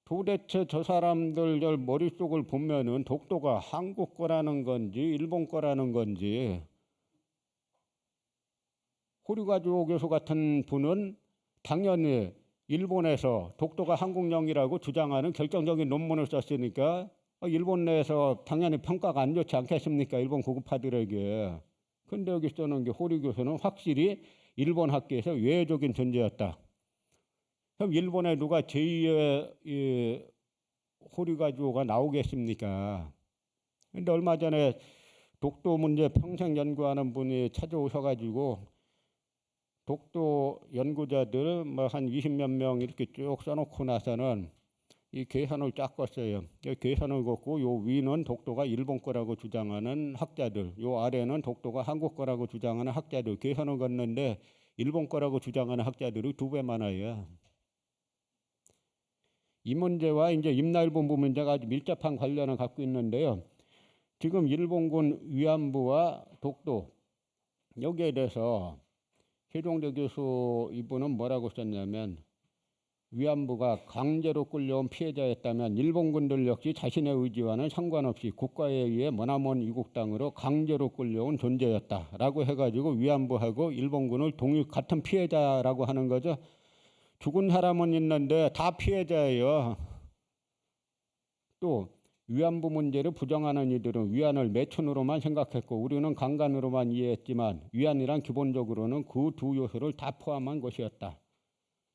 도대체 저 사람들 머릿속을 보면은 독도가 한국 거라는 건지 일본 거라는 건지 호리가주오 교수 같은 분은 당연히 일본에서 독도가 한국령이라고 주장하는 결정적인 논문을 썼으니까 일본 내에서 당연히 평가가 안 좋지 않겠습니까? 일본 고급파들에게. 근데 여기 써놓은 게 호리 교수는 확실히 일본 학계에서 외적인 존재였다. 그럼 일본에 누가 제2의 호리가주오가 나오겠습니까? 근데 얼마 전에 독도 문제 평생 연구하는 분이 찾아오셔가지고 독도 연구자들 뭐 한 20몇 명 이렇게 쭉 써놓고 나서는 이 계산을 짰었어요. 계산을 걷고 요 위는 독도가 일본 거라고 주장하는 학자들, 요 아래는 독도가 한국 거라고 주장하는 학자들 계산을 걷는데 일본 거라고 주장하는 학자들이 2배 많아요. 이 문제와 이제 임나일본부 문제가 아주 밀접한 관련을 갖고 있는데요. 지금 일본군 위안부와 독도 여기에 대해서 최종대 교수 이분은 뭐라고 썼냐면 위안부가 강제로 끌려온 피해자였다면 일본군들 역시 자신의 의지와는 상관없이 국가에 의해 머나먼 이국 땅으로 강제로 끌려온 존재였다라고 해가지고 위안부하고 일본군을 같은 피해자라고 하는 거죠. 죽은 사람은 있는데 다 피해자예요. 또 위안부 문제를 부정하는 이들은 위안을 매춘으로만 생각했고 우리는 강간으로만 이해했지만 위안이란 기본적으로는 그 두 요소를 다 포함한 것이었다.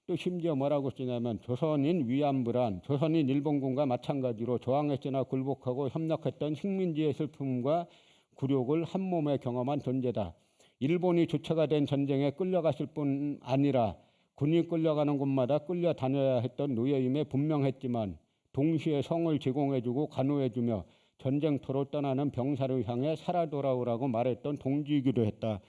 또 심지어 뭐라고 쓰냐면 조선인 위안부란 조선인 일본군과 마찬가지로 저항했으나 굴복하고 협력했던 식민지의 슬픔과 굴욕을 한 몸에 경험한 존재다. 일본이 주체가 된 전쟁에 끌려갔을 뿐 아니라 군이 끌려가는 곳마다 끌려다녀야 했던 노예임에 분명했지만 동시에 성을 제공해주고 간호해주며 전쟁터로 떠나는 병사를 향해 살아 돌아오라고 말했던 동지이기도 했다.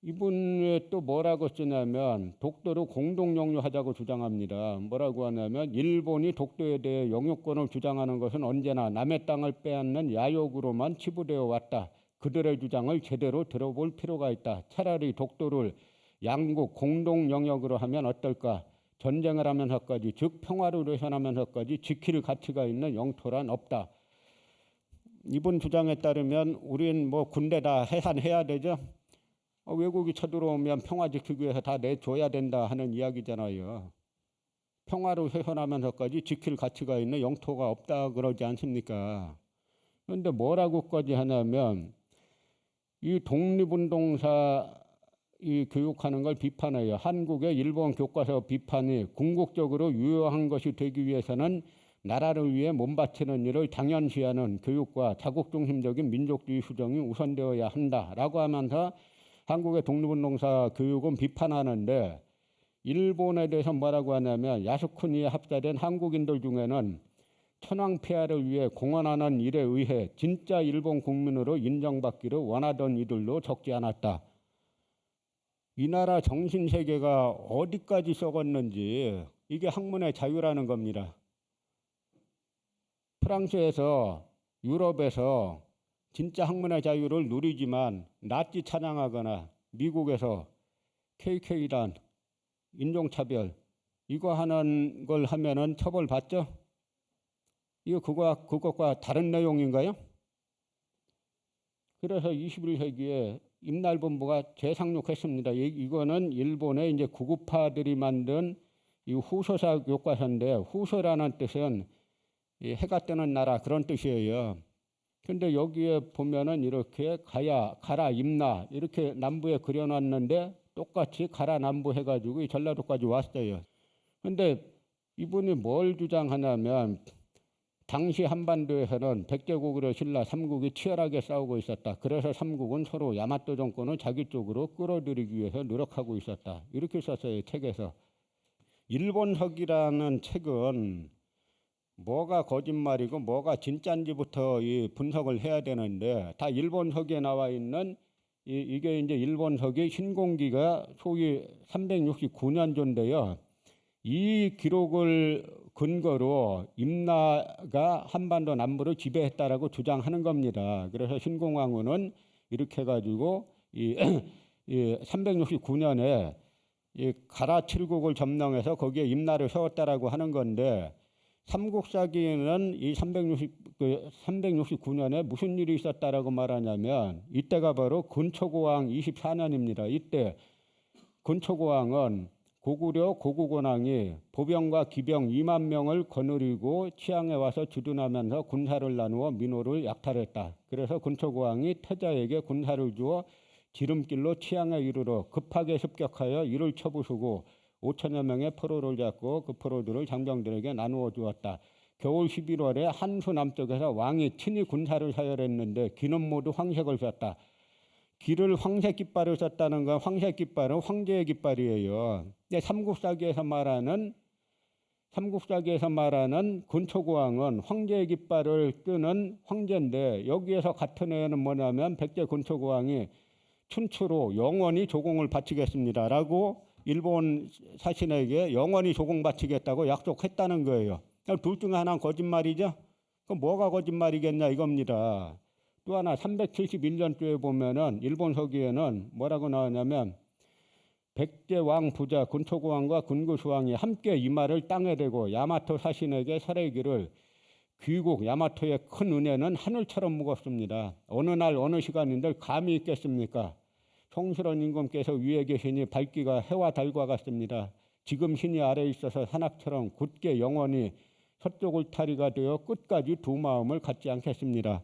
이분이 또 뭐라고 쓰냐면 독도를 공동 영유하자고 주장합니다. 뭐라고 하냐면 일본이 독도에 대해 영유권을 주장하는 것은 언제나 남의 땅을 빼앗는 야욕으로만 치부되어 왔다. 그들의 주장을 제대로 들어볼 필요가 있다. 차라리 독도를 양국 공동 영역으로 하면 어떨까? 전쟁을 하면서까지, 즉 평화를 외선하면서까지 지킬 가치가 있는 영토란 없다. 이분 주장에 따르면 우린 뭐 군대 다 해산해야 되죠. 외국이 쳐들어오면 평화 지키기 위해서 다 내줘야 된다 하는 이야기잖아요. 평화를 훼손하면서까지 지킬 가치가 있는 영토가 없다 그러지 않습니까? 그런데 뭐라고까지 하냐면 이 독립운동사 이 교육하는 걸 비판해요. 한국의 일본 교과서 비판이 궁극적으로 유효한 것이 되기 위해서는 나라를 위해 몸바치는 일을 당연시하는 교육과 자국중심적인 민족주의 수정이 우선되어야 한다라고 하면서 한국의 독립운동사 교육은 비판하는데 일본에 대해서 뭐라고 하냐면 야스쿠니에 합사된 한국인들 중에는 천황폐하를 위해 공헌하는 일에 의해 진짜 일본 국민으로 인정받기를 원하던 이들도 적지 않았다. 이 나라 정신세계가 어디까지 썩었는지 이게 학문의 자유라는 겁니다. 프랑스에서 유럽에서 진짜 학문의 자유를 누리지만 나치 찬양하거나 미국에서 KK란 인종차별 이거 하는 걸 하면은 처벌받죠? 이거 그것과 다른 내용인가요? 그래서 21세기에 임날본부가 재상륙했습니다. 이거는 일본의 이제 구구파들이 만든 이 후소사 교과서인데 후소라는 뜻은 해가 뜨는 나라 그런 뜻이에요. 근데 여기에 보면은 이렇게 가라, 임나 이렇게 남부에 그려놨는데 똑같이 가라 남부 해가지고 이 전라도까지 왔어요. 근데 이분이 뭘 주장하냐면 당시 한반도에서는 백제고구려 신라 삼국이 치열하게 싸우고 있었다. 그래서 삼국은 서로 야마토 정권을 자기 쪽으로 끌어들이기 위해서 노력하고 있었다. 이렇게 썼어요, 책에서. 일본석이라는 책은 뭐가 거짓말이고 뭐가 진짜인지부터 이 분석을 해야 되는데 다 일본석에 나와 있는 이게 이제 일본석의 신공기가 소위 369년조인데요. 이 기록을 근거로 임나가 한반도 남부를 지배했다라고 주장하는 겁니다. 그래서 신공왕후는 이렇게 해가지고 이 369년에 이 가라 칠국을 점령해서 거기에 임나를 세웠다라고 하는 건데 삼국사기에는 이 369년에 무슨 일이 있었다라고 말하냐면 이때가 바로 근초고왕 24년입니다. 이때 근초고왕은 고구려 고구권왕이 보병과 기병 2만 명을 거느리고 치양에 와서 주둔하면서 군사를 나누어 민호를 약탈했다. 그래서 근초고왕이 태자에게 군사를 주어 지름길로 치양에 이르러 급하게 습격하여 이를 쳐부수고 5천여 명의 포로를 잡고 그 포로들을 장병들에게 나누어 주었다. 겨울 11월에 한수 남쪽에서 왕이 친히 군사를 사열했는데 기는 모두 황색을 썼다. 기를 황색 깃발을 썼다는 건 황색 깃발은 황제의 깃발이에요. 근데 삼국사기에서 말하는 근초고왕은 황제의 깃발을 끄는 황제인데 여기에서 같은 애는 뭐냐면 백제 근초고왕이 춘추로 영원히 조공을 바치겠습니다라고 일본 사신에게 영원히 조공 바치겠다고 약속했다는 거예요. 둘 중에 하나는 거짓말이죠. 그럼 뭐가 거짓말이겠냐 이겁니다. 또 하나 371년도에 보면은 일본 서기에는 뭐라고 나오냐면 백제 왕 부자 근초고왕과 근구수왕이 함께 이마를 땅에 대고 야마토 사신에게 설하기를 귀국 야마토의 큰 은혜는 하늘처럼 무겁습니다. 어느 날 어느 시간인들 감이 있겠습니까? 성스러운 임금께서 위에 계시니 밝기가 해와 달과 같습니다. 지금 신이 아래에 있어서 산악처럼 굳게 영원히 서쪽 울타리가 되어 끝까지 두 마음을 갖지 않겠습니다.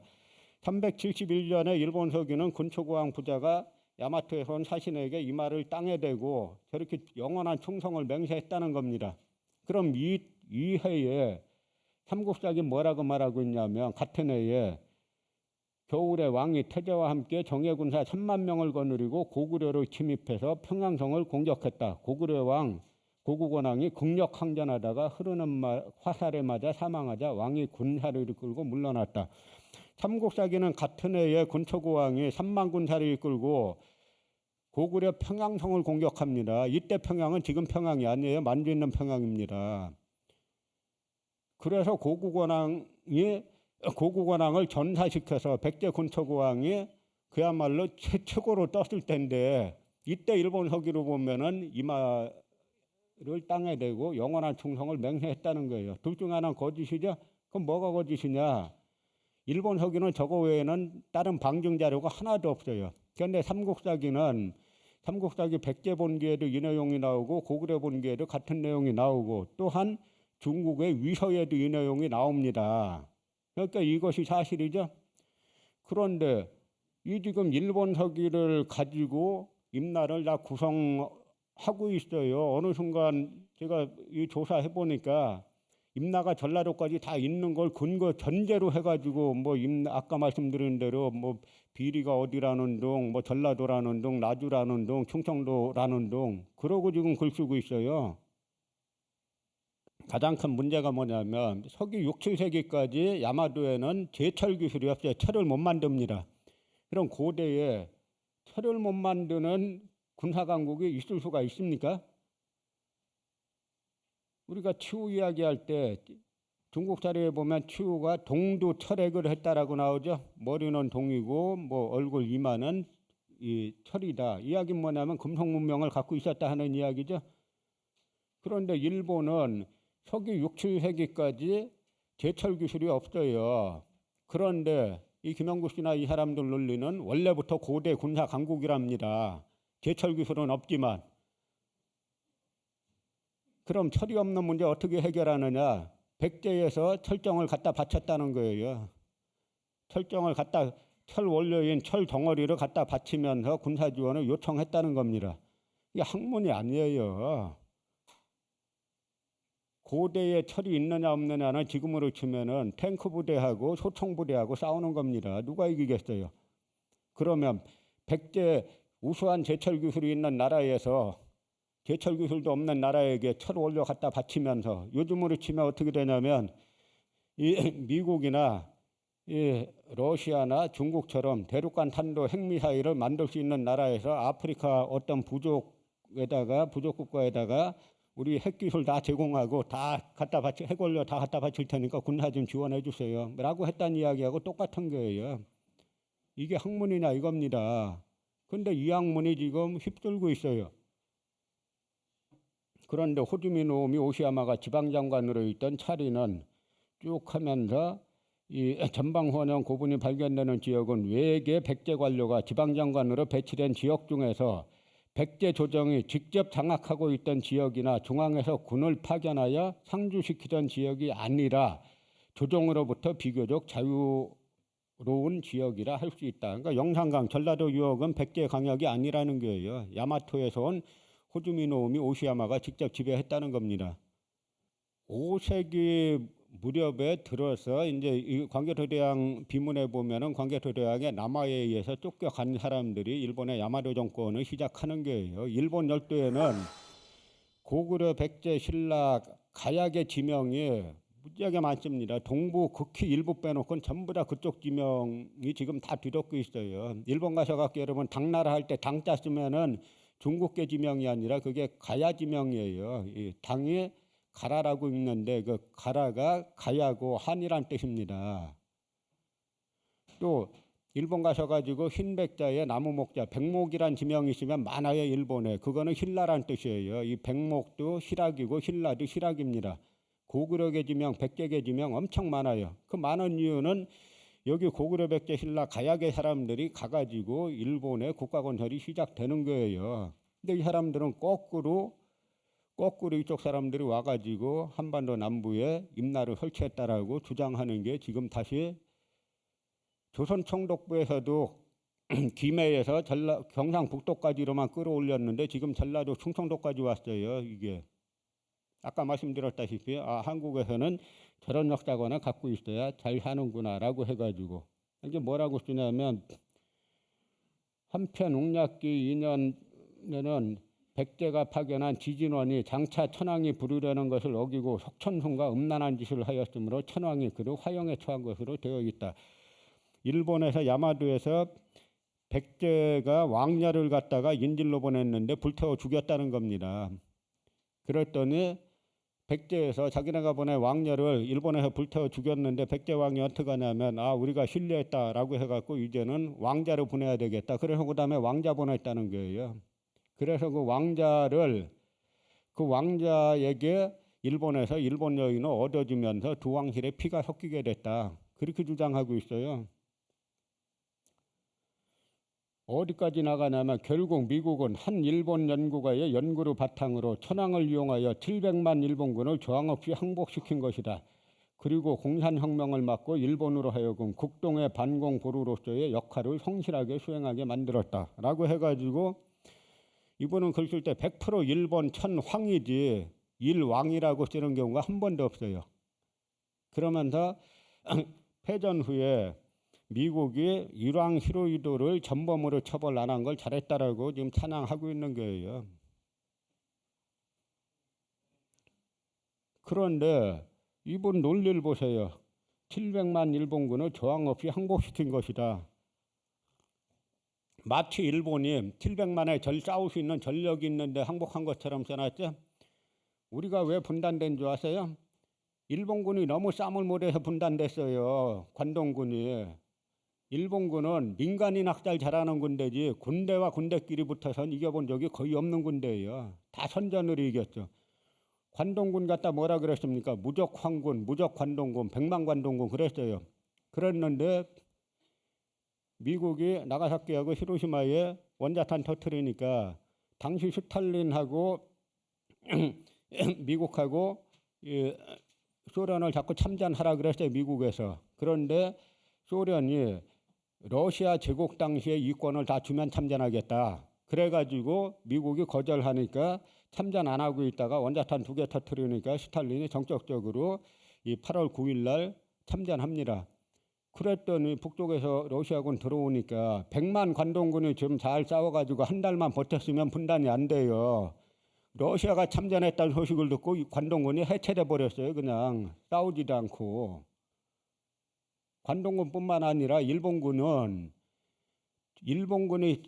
371년에 일본 서기는 근초고왕 부자가 야마토에서 온 사신에게 이 말을 땅에 대고 저렇게 영원한 충성을 맹세했다는 겁니다. 그럼 이 해에 삼국사기 뭐라고 말하고 있냐면 같은 해에 겨울에 왕이 태자와 함께 정예군사 3만 명을 거느리고 고구려를 침입해서 평양성을 공격했다. 고구려 왕 고구권왕이 극력 항전하다가 흐르는 화살에 맞아 사망하자 왕이 군사를 이끌고 물러났다. 삼국사기는 같은 해에 근초고왕이 3만 군사를 이끌고 고구려 평양성을 공격합니다. 이때 평양은 지금 평양이 아니에요. 만주 있는 평양입니다. 그래서 고구권왕을 전사시켜서 백제 근초고왕이 그야말로 최고로 떴을 텐데 이때 일본 서기로 보면은 이마를 땅에 대고 영원한 충성을 맹세했다는 거예요. 둘 중 하나는 거짓이죠. 그럼 뭐가 거짓이냐? 일본 서기는 저거 외에는 다른 방증 자료가 하나도 없어요. 그런데 삼국사기 백제 본기에도 이 내용이 나오고 고구려 본기에도 같은 내용이 나오고 또한 중국의 위서에도 이 내용이 나옵니다. 그러니까 이것이 사실이죠. 그런데 이 지금 일본 서기를 가지고 임나를 다 구성하고 있어요. 어느 순간 제가 이 조사해 보니까 임나가 전라도까지 다 있는 걸 근거 전제로 해가지고 뭐 아까 말씀드린 대로 뭐 비리가 어디라는 둥, 뭐 전라도라는 둥, 나주라는 둥, 충청도라는 둥 그러고 지금 글 쓰고 있어요. 가장 큰 문제가 뭐냐면 서기 6, 7세기까지 야마도에는 제철 기술이 없어요. 철을 못 만듭니다. 그럼 고대에 철을 못 만드는 군사 강국이 있을 수가 있습니까? 우리가 추 이야기할 때 중국 자료에 보면 추가 동두 철액을 했다라고 나오죠. 머리는 동이고 뭐 얼굴 이마는 이 철이다. 이야기는 뭐냐면 금속 문명을 갖고 있었다 하는 이야기죠. 그런데 일본은 서기 6, 7세기까지 제철 기술이 없어요. 그런데 이 김영구 씨나 이 사람들 논리는 원래부터 고대 군사 강국이랍니다. 제철 기술은 없지만. 그럼 철이 없는 문제 어떻게 해결하느냐? 백제에서 철정을 갖다 바쳤다는 거예요. 철 원료인 철 덩어리를 갖다 바치면서 군사 지원을 요청했다는 겁니다. 이게 학문이 아니에요. 고대에 철이 있느냐 없느냐는 지금으로 치면은 탱크 부대하고 소총 부대하고 싸우는 겁니다. 누가 이기겠어요? 그러면 백제 우수한 제철 기술이 있는 나라에서 제철 기술도 없는 나라에게 철 원료 갖다 바치면서 요즘으로 치면 어떻게 되냐면 이 미국이나 이 러시아나 중국처럼 대륙간 탄도 핵미사일을 만들 수 있는 나라에서 아프리카 어떤 부족 국가에다가 우리 핵기술 다 제공하고 다 갖다 바치 핵 원료 다 갖다 바칠 테니까 군사 좀 지원해 주세요 라고 했다는 이야기하고 똑같은 거예요. 이게 학문이냐 이겁니다. 근데 이 학문이 지금 휩쓸고 있어요. 그런데 호주미노미 오시야마가 지방장관으로 있던 차리는 쭉 하면서 이 전방헌영 고분이 발견되는 지역은 외계 백제 관료가 지방장관으로 배치된 지역 중에서 백제 조정이 직접 장악하고 있던 지역이나 중앙에서 군을 파견하여 상주시키던 지역이 아니라 조정으로부터 비교적 자유로운 지역이라 할 수 있다. 그러니까 영산강 전라도 유역은 백제 강역이 아니라는 거예요. 야마토에서 온 호주미노미 오시야마가 직접 지배했다는 겁니다. 5세기 무렵에 들어서 이제 이 광개토대왕 비문에 보면은 광개토대왕의 남하에 의해서 쫓겨간 사람들이 일본의 야마도 정권을 시작하는 거예요. 일본 열도에는 고구려, 백제, 신라, 가야의 지명이 무지하게 많습니다. 동부 극히 일부 빼놓고는 전부 다 그쪽 지명이 지금 다 뒤덮고 있어요. 일본 가셔갖고 여러분 당나라 할 때 당자 쓰면은 중국계 지명이 아니라 그게 가야 지명이에요. 이 당이 가라라고 읽는데 그 가라가 가야고 한이란 뜻입니다. 또 일본 가셔가지고 흰백자에 나무목자 백목이란 지명이 있으면 많아요. 일본에. 그거는 신라란 뜻이에요. 이 백목도 희락이고 신라도 희락입니다. 고구려계 지명, 백제계 지명 엄청 많아요. 그 많은 이유는 여기 고구려, 백제, 신라, 가야계 사람들이 가가지고 일본의 국가 건설이 시작되는 거예요. 근데 이 사람들은 거꾸로 이쪽 사람들이 와가지고 한반도 남부에 임나를 설치했다라고 주장하는 게 지금 다시 조선 총독부에서도 김해에서 경상북도까지로만 끌어올렸는데 지금 전라도 충청도까지 왔어요. 이게 아까 말씀드렸다시피 한국에서는 저런 역사관을 갖고 있어야 잘 사는구나라고 해가지고 이게 뭐라고 쓰냐면 한편 웅략기 2년에는 백제가 파견한 지진원이 장차 천황이 부르려는 것을 어기고 석천손과 음란한 짓을 하였으므로 천황이 그를 화형에 처한 것으로 되어 있다. 일본에서 야마도에서 백제가 왕녀를 갖다가 인질로 보냈는데 불태워 죽였다는 겁니다. 그랬더니 백제에서 자기네가 보낸 왕녀를 일본에서 불태워 죽였는데 백제 왕이 어떻게 하냐면 우리가 신뢰했다라고 해갖고 이제는 왕자를 보내야 되겠다. 그래서 그다음에 왕자 보냈다는 거예요. 그래서 그 왕자에게 일본에서 일본 여인을 얻어주면서 두 왕실의 피가 섞이게 됐다. 그렇게 주장하고 있어요. 어디까지 나가냐면 결국 미국은 한 일본 연구가의 연구를 바탕으로 천황을 이용하여 700만 일본군을 저항 없이 항복시킨 것이다. 그리고 공산혁명을 막고 일본으로 하여금 국동의 반공 보루로서의 역할을 성실하게 수행하게 만들었다라고 해가지고 이분은 글 쓸 때 100% 일본 천황이지 일왕이라고 쓰는 경우가 한 번도 없어요. 그러면서 패전 후에 미국이 일왕 히로히도를 전범으로 처벌 안 한 걸 잘했다라고 지금 찬양하고 있는 거예요. 그런데 이분 논리를 보세요. 700만 일본군을 저항 없이 항복시킨 것이다. 마치 일본이 700만에 싸울 수 있는 전력이 있는데 항복한 것처럼 써놨죠. 우리가 왜 분단된 줄 아세요? 일본군이 너무 쌈을 못해서 분단됐어요. 관동군이. 일본군은 민간인 학살 잘하는 군대지 군대와 군대끼리 붙어선 이겨본 적이 거의 없는 군대예요. 다 선전으로 이겼죠. 관동군 갖다 뭐라 그랬습니까? 무적황군, 무적관동군, 백만관동군 그랬어요. 그랬는데 미국이 나가사키하고 히로시마에 원자탄 터뜨리니까 당시 스탈린하고 미국하고 소련을 자꾸 참전하라 그랬어요. 미국에서. 그런데 소련이 러시아 제국 당시에 이권을 다 주면 참전하겠다. 그래가지고 미국이 거절하니까 참전 안 하고 있다가 원자탄 2개 터뜨리니까 스탈린이 정적적으로 이 8월 9일 날 참전합니다. 그랬더니 북쪽에서 러시아군 들어오니까 100만 관동군이 지금 잘 싸워가지고 한 달만 버텼으면 분단이 안 돼요. 러시아가 참전했다는 소식을 듣고 이 관동군이 해체돼 버렸어요. 그냥 싸우지도 않고. 관동군뿐만 아니라 일본군이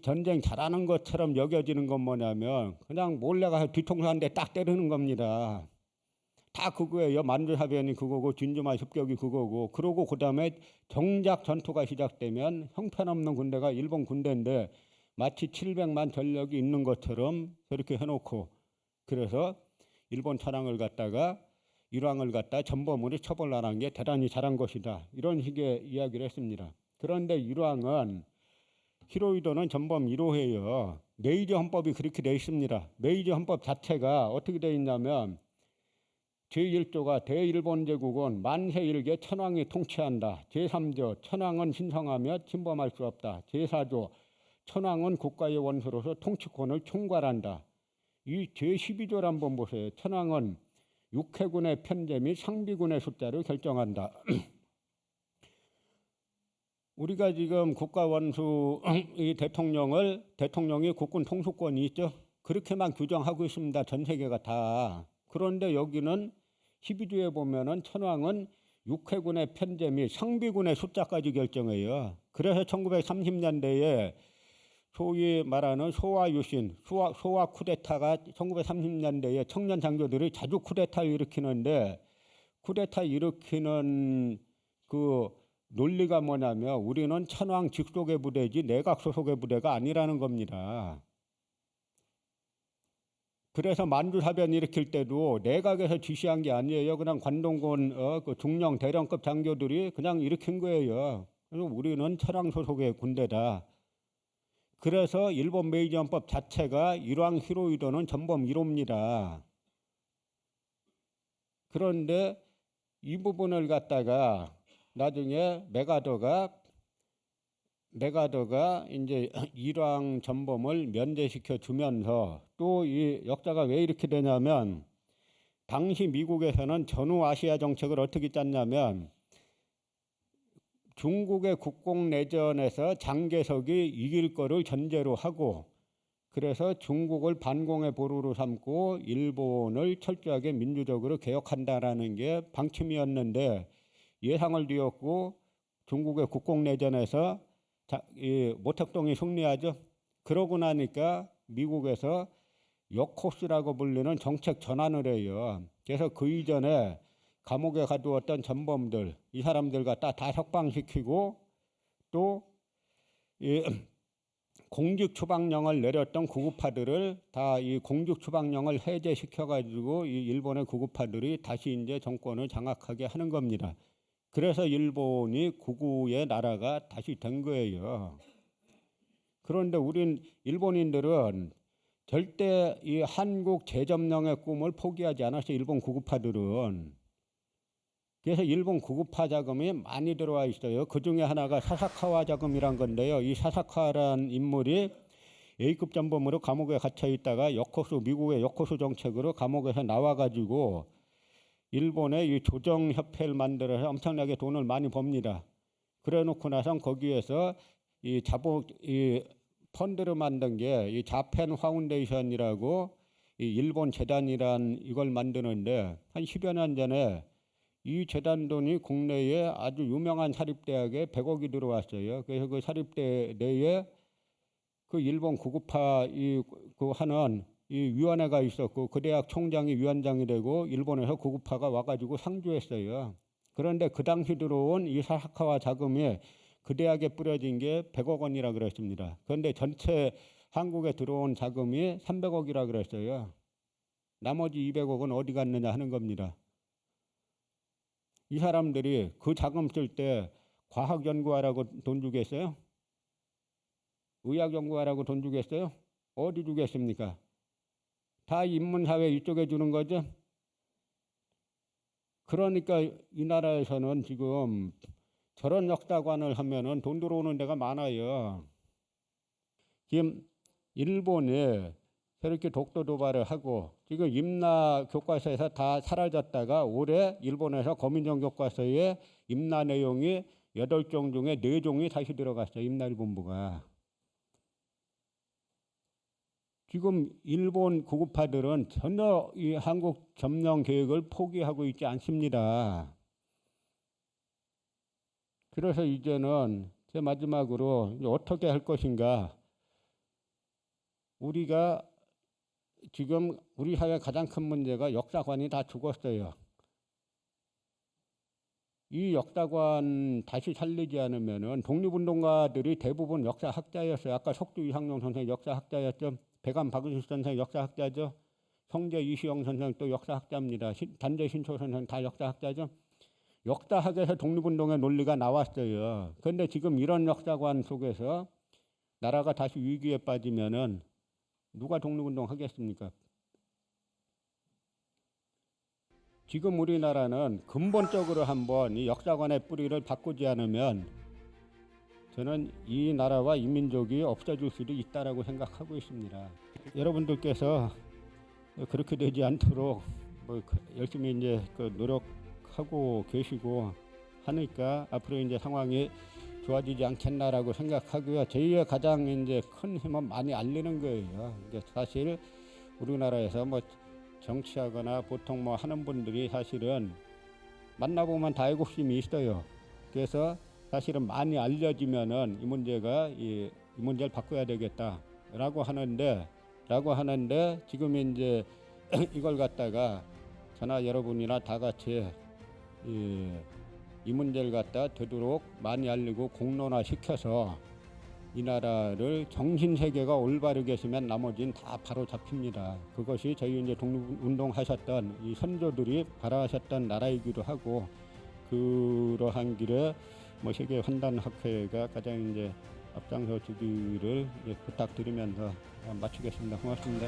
전쟁 잘하는 것처럼 여겨지는 건 뭐냐면 그냥 몰래 가서 뒤통수 한 대 딱 때리는 겁니다. 다 그거예요. 만주사변이 그거고 진주만 습격이 그거고. 그러고 그다음에 정작 전투가 시작되면 형편없는 군대가 일본 군대인데 마치 700만 전력이 있는 것처럼 그렇게 해놓고 그래서 일본 천황을 갖다가 일왕을 갖다 전범으로 처벌 안 한 게 대단히 잘한 것이다. 이런 식의 이야기를 했습니다. 그런데 일왕은 히로히도는 전범 1호예요. 메이저 헌법이 그렇게 되어 있습니다. 메이저 헌법 자체가 어떻게 되어 있냐면 제1조가 대일본 제국은 만세 일개 천황이 통치한다. 제3조 천황은 신성하며 침범할 수 없다. 제4조 천황은 국가의 원수로서 통치권을 총괄한다. 이 제12조를 한번 보세요. 천황은 육해군의 편제 및 상비군의 숫자를 결정한다. 우리가 지금 국가 원수 이 대통령이 국군 통수권이 있죠. 그렇게만 규정하고 있습니다. 전 세계가 다. 그런데 여기는 12조에 보면은 천황은 육해군의 편제 및 상비군의 숫자까지 결정해요. 그래서 1930년대에 소위 말하는 소화 유신, 소화 쿠데타가 1930년대에 청년 장교들이 자주 쿠데타를 일으키는데 쿠데타 일으키는 그 논리가 뭐냐면 우리는 천황 직속의 부대지 내각 소속의 부대가 아니라는 겁니다. 그래서 만주사변 일으킬 때도 내각에서 지시한 게 아니에요. 그냥 관동군 그 중령 대령급 장교들이 그냥 일으킨 거예요. 그래서 우리는 천황 소속의 군대다. 그래서 일본 메이저 헌법 자체가 일왕 히로히도는 전범 1호입니다. 그런데 이 부분을 갖다가 나중에 메가더가 이제 일왕 전범을 면제시켜 주면서 또 이 역사가 왜 이렇게 되냐면 당시 미국에서는 전후 아시아 정책을 어떻게 짰냐면 중국의 국공내전에서 장개석이 이길 거를 전제로 하고 그래서 중국을 반공의 보루로 삼고 일본을 철저하게 민주적으로 개혁한다라는 게 방침이었는데 예상을 뒤엎고 중국의 국공내전에서 이 모택동이 승리하죠. 그러고 나니까 미국에서 요코스라고 불리는 정책 전환을 해요. 그래서 그 이전에 감옥에 가두었던 전범들, 이 사람들 갖다 다 석방시키고 또 공직 추방령을 내렸던 구급파들을 다 이 공직 추방령을 해제시켜 가지고 이 일본의 구급파들이 다시 이제 정권을 장악하게 하는 겁니다. 그래서 일본이 구구의 나라가 다시 된 거예요. 그런데 우린 일본인들은 절대 이 한국 재점령의 꿈을 포기하지 않았어요. 일본 구급파들은. 그래서 일본 구급파 자금이 많이 들어와 있어요. 그 중에 하나가 사사카와 자금이란 건데요. 이 사사카란 인물이 A급 전범으로 감옥에 갇혀 있다가 요코수, 미국의 요코수 정책으로 감옥에서 나와가지고 일본의 이 조정협회를 만들어서 엄청나게 돈을 많이 법니다. 그래 놓고 나서 거기에서 이 펀드를 만든 게 이 자펜 파운데이션이라고 이 일본 재단이란 이걸 만드는데 한 10여 년 전에 이 재단 돈이 국내에 아주 유명한 사립대학에 100억이 들어왔어요. 그래서 그 사립대 내에 그 일본 구급파 그 하는 이 위원회가 있었고 그 대학 총장이 위원장이 되고 일본에서 구급파가 와가지고 상주했어요. 그런데 그 당시 들어온 이 사사카와 자금이 그 대학에 뿌려진 게 100억 원이라 그랬습니다. 그런데 전체 한국에 들어온 자금이 300억이라 그랬어요. 나머지 200억은 어디 갔느냐 하는 겁니다. 이 사람들이 그 자금 쓸 때 과학 연구하라고 돈 주겠어요? 의학 연구하라고 돈 주겠어요? 어디 주겠습니까? 다 인문사회 이쪽에 주는 거죠? 그러니까 이 나라에서는 지금 저런 역사관을 하면은 돈 들어오는 데가 많아요. 지금 일본이 저렇게 독도 도발을 하고 지금 임나 교과서에서 다 사라졌다가 올해 일본에서 거민정 교과서에 임나 내용이 8종 중에 4종이 다시 들어갔어요. 임나일본부가. 지금 일본 구급파들은 전혀 이 한국 점령 계획을 포기하고 있지 않습니다. 그래서 이제는 제 마지막으로 어떻게 할 것인가. 우리가 지금 우리 사회 가장 큰 문제가 역사관이 다 죽었어요. 이 역사관 다시 살리지 않으면은 독립운동가들이 대부분 역사학자였어요. 아까 석두 이상용 선생 역사학자였죠. 배감 박은식 선생 역사학자죠. 성재 이시영 선생 또 역사학자입니다. 단재 신초 선생 다 역사학자죠. 역사학에서 독립운동의 논리가 나왔어요. 그런데 지금 이런 역사관 속에서 나라가 다시 위기에 빠지면은 누가 독립운동 하겠습니까? 지금 우리나라는 근본적으로 한번 이 역사관의 뿌리를 바꾸지 않으면 저는 이 나라와 이 민족이 없어질 수도 있다라고 생각하고 있습니다. 여러분들께서 그렇게 되지 않도록 열심히 이제 노력하고 계시고 하니까 앞으로 이제 상황이 좋아지지 않겠나라고 생각하고요. 저희의 가장 이제 큰 힘은 많이 알리는 거예요. 이제 사실 우리나라에서 정치하거나 보통 하는 분들이 사실은 만나보면 다 애국심이 있어요. 그래서 사실은 많이 알려지면은 이 문제를 바꿔야 되겠다라고 하는데 지금 이제 이걸 갖다가 저나 여러분이나 다 같이 이 문제를 갖다 되도록 많이 알리고 공론화 시켜서 이 나라를 정신세계가 올바르게 했으면 나머지는 다 바로 잡힙니다. 그것이 저희 이제 독립운동 하셨던 이 선조들이 바라하셨던 나라이기도 하고 그러한 길에 세계 환단학회가 가장 이제 앞장서 주기를 부탁드리면서 마치겠습니다. 고맙습니다.